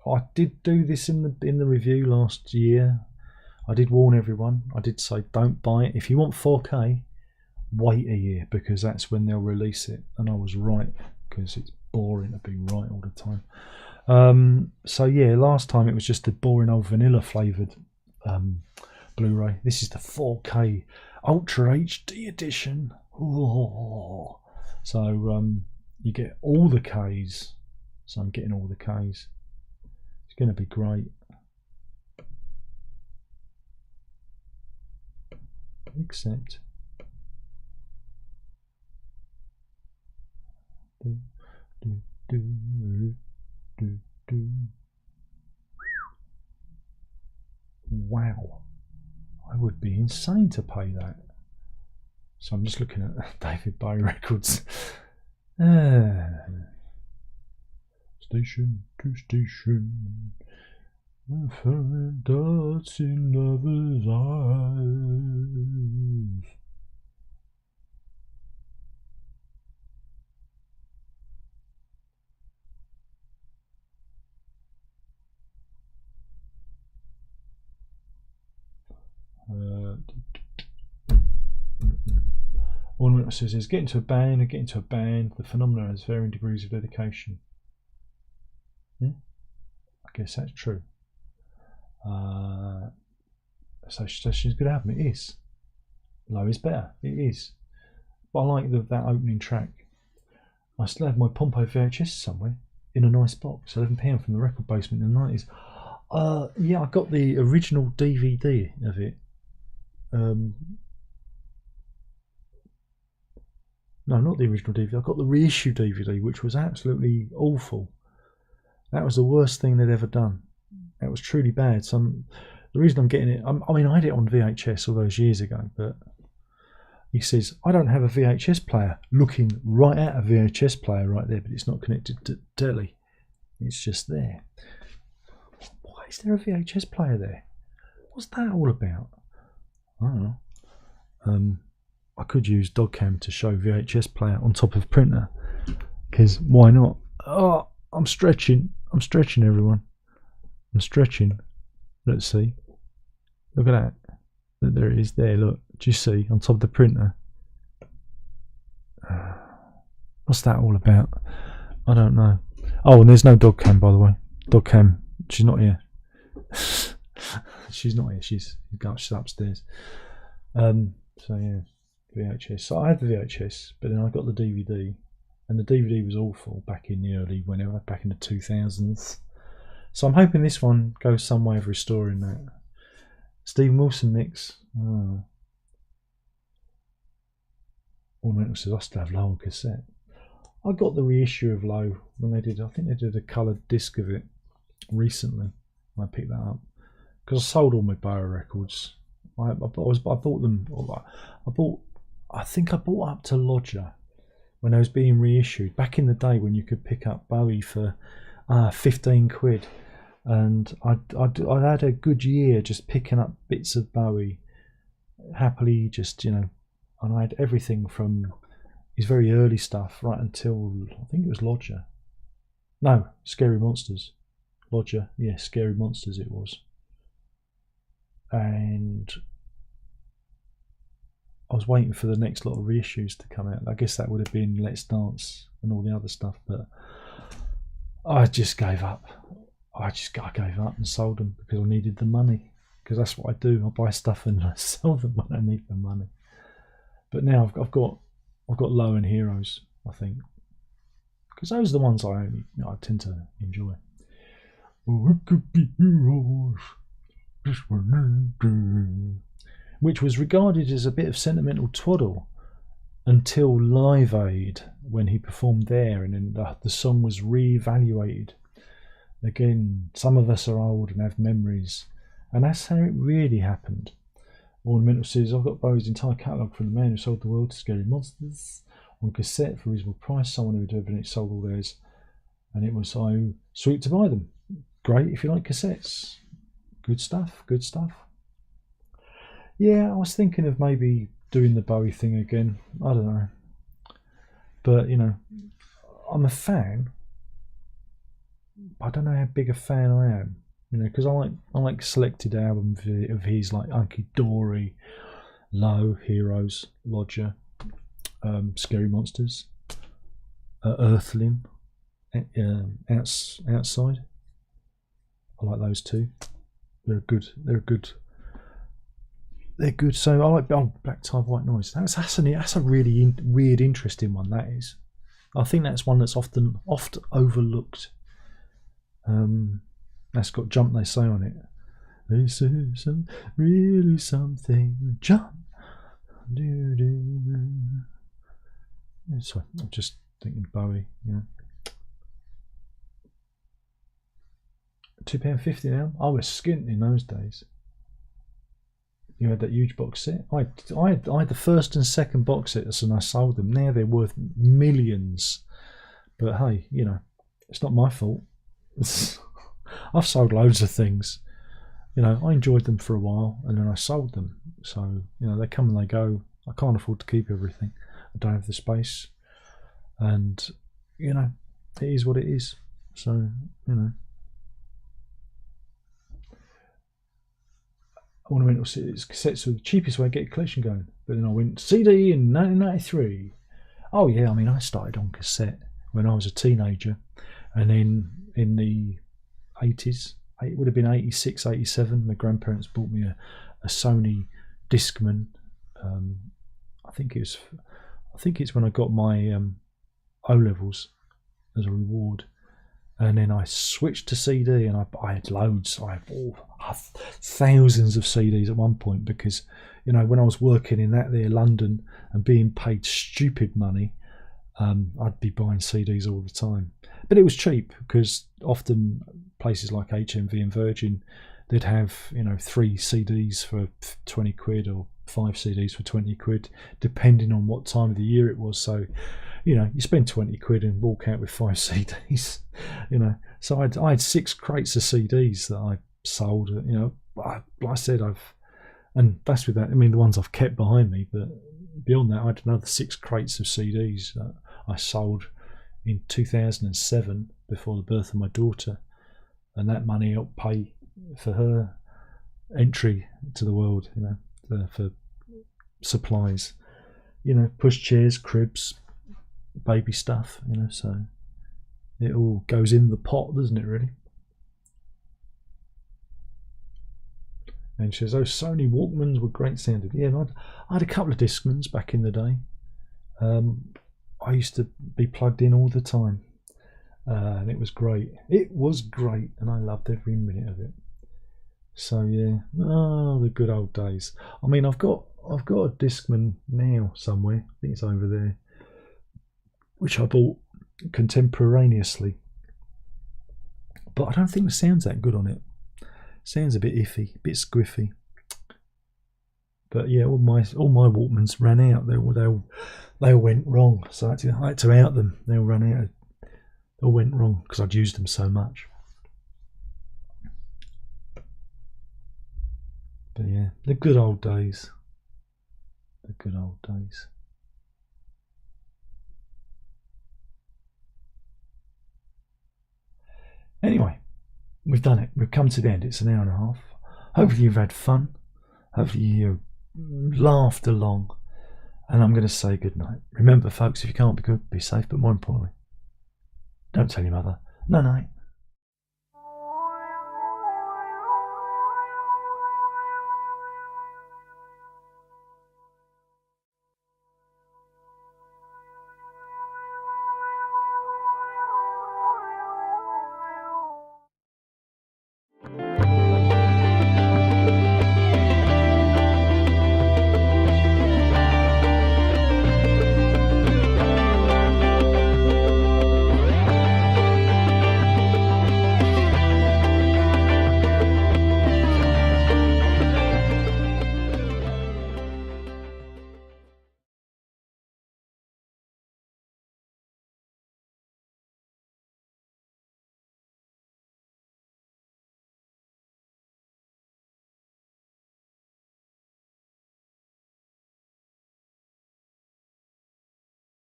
I did do this in the review last year. I did warn everyone. I did say, don't buy it. If you want 4K, wait a year, because that's when they'll release it. And I was right, because it's boring to be right all the time. So yeah, last time it was just the boring old vanilla flavoured Blu-ray. This is the 4K Ultra HD edition. Oh. So you get all the Ks. So I'm getting all the Ks. It's going to be great. Except wow, I would be insane to pay that. So I'm just looking at David Bowie records. Station to station, my friend dots in lovers' eyes. One says is getting to a band and getting to a band. The phenomenon has varying degrees of dedication. Yeah, I guess that's true. So she's good album. It is. Low is better. It is. But I like that opening track. I still have my Pompeii VHS somewhere in a nice box. £11 from the record basement in the 90s. Yeah, I got the original DVD of it. No, not the original DVD. I got the reissue DVD, which was absolutely awful. That was the worst thing they'd ever done. That was truly bad. So the reason I'm getting it, I mean, I had it on VHS all those years ago, but he says, I don't have a VHS player. Looking right at a VHS player right there, but it's not connected to telly. It's just there. Why is there a VHS player there? What's that all about? I don't know. I could use Dogcam to show VHS player on top of printer, because why not? Oh, I'm stretching everyone. I'm stretching. Let's see. Look at that. There it is there, look. Do you see? On top of the printer. What's that all about? I don't know. Oh, and there's no Dogcam, by the way. Dogcam, she's not here. She's not here. She's upstairs. So yeah, VHS. So I had the VHS, but then I got the DVD, and the DVD was awful back in the back in the 2000s. So I'm hoping this one goes some way of restoring that. Steve Wilson mix. Oh. Ornamental says I still have Low on cassette. I got the reissue of Low when they did. I think they did a coloured disc of it recently. I picked that up because I sold all my Bowie records. I bought them. I think I bought up to Lodger when I was being reissued back in the day when you could pick up Bowie for 15 quid, and I had a good year just picking up bits of Bowie happily, just and I had everything from his very early stuff right until I think it was Lodger. No, Scary Monsters. Lodger, yeah, Scary Monsters it was. And I was waiting for the next lot of reissues to come out. I guess that would have been Let's Dance and all the other stuff, but I just gave up. I gave up and sold them because I needed the money. because that's what I do. I buy stuff and I sell them when I need the money. But now I've got low-end heroes, I think, because those are the ones I tend to enjoy. Oh, it could be heroes, which was regarded as a bit of sentimental twaddle until Live Aid, when he performed there, and then the song was re-evaluated. Again, some of us are old and have memories, and that's how it really happened. Ornamental says, I've got Bowie's entire catalogue from the man who sold the world to Scary Monsters on cassette for a reasonable price. Someone who had evidently sold all theirs, and it was so sweet to buy them. Great if you like cassettes. Good stuff, good stuff. Yeah, I was thinking of maybe doing the Bowie thing again. I don't know. But, I'm a fan. I don't know how big a fan I am. Because I like selected albums of his, like Hunky Dory, Low, Heroes, Lodger, Scary Monsters, Earthling, Outside. I like those two. They're good. So I like Black Tie, White Noise. That's a really weird, interesting one. That is. I think that's one that's often overlooked. That's got Jump They Say on it. They say really something. Jump. Sorry, I'm just thinking Bowie. £2.50 now. I was skint in those days. You had that huge box set. I had the first and second box sets, and I sold them. Now they're worth millions. But hey, it's not my fault. I've sold loads of things. I enjoyed them for a while, and then I sold them. So they come and they go. I can't afford to keep everything. I don't have the space, and it is what it is. So Ornamental cassettes were the cheapest way to get a collection going. But then I went CD in 1993. Oh yeah, I started on cassette when I was a teenager, and then in the 80s, it would have been 86, 87, my grandparents bought me a Sony Discman. I think it's when I got my O-levels as a reward. And then I switched to CD, and I had loads. I had thousands of CDs at one point, because, when I was working in that there London and being paid stupid money, I'd be buying CDs all the time. But it was cheap, because often places like HMV and Virgin, they'd have 3 CDs for 20 quid or 5 CDs for 20 quid, depending on what time of the year it was. So you spend 20 quid and walk out with 5 CDs. So I had 6 crates of CDs that I sold. Like I said, and that's with that. The ones I've kept behind me, but beyond that, I had another 6 crates of CDs that I sold in 2007 before the birth of my daughter, and that money helped pay for her entry to the world. For supplies, pushchairs, cribs, baby stuff. So it all goes in the pot, doesn't it, really? And she says, "Oh, Sony Walkmans were great sounding." Yeah, I had a couple of Discmans back in the day. I used to be plugged in all the time, and it was great. It was great, and I loved every minute of it. So yeah, the good old days. I've got a Discman now somewhere. I think it's over there, which I bought contemporaneously, but I don't think the sound's that good on it. Sounds a bit iffy, a bit squiffy. But yeah, all my Walkmans ran out. They all went wrong, so I had to out them. They all ran out. They all went wrong because I'd used them so much. But yeah, the good old days. The good old days. Anyway, we've done it. We've come to the end. It's an hour and a half. Hopefully you've had fun. Hopefully you laughed along. And I'm going to say good night. Remember, folks, if you can't be good, be safe. But more importantly, don't tell your mother. No night.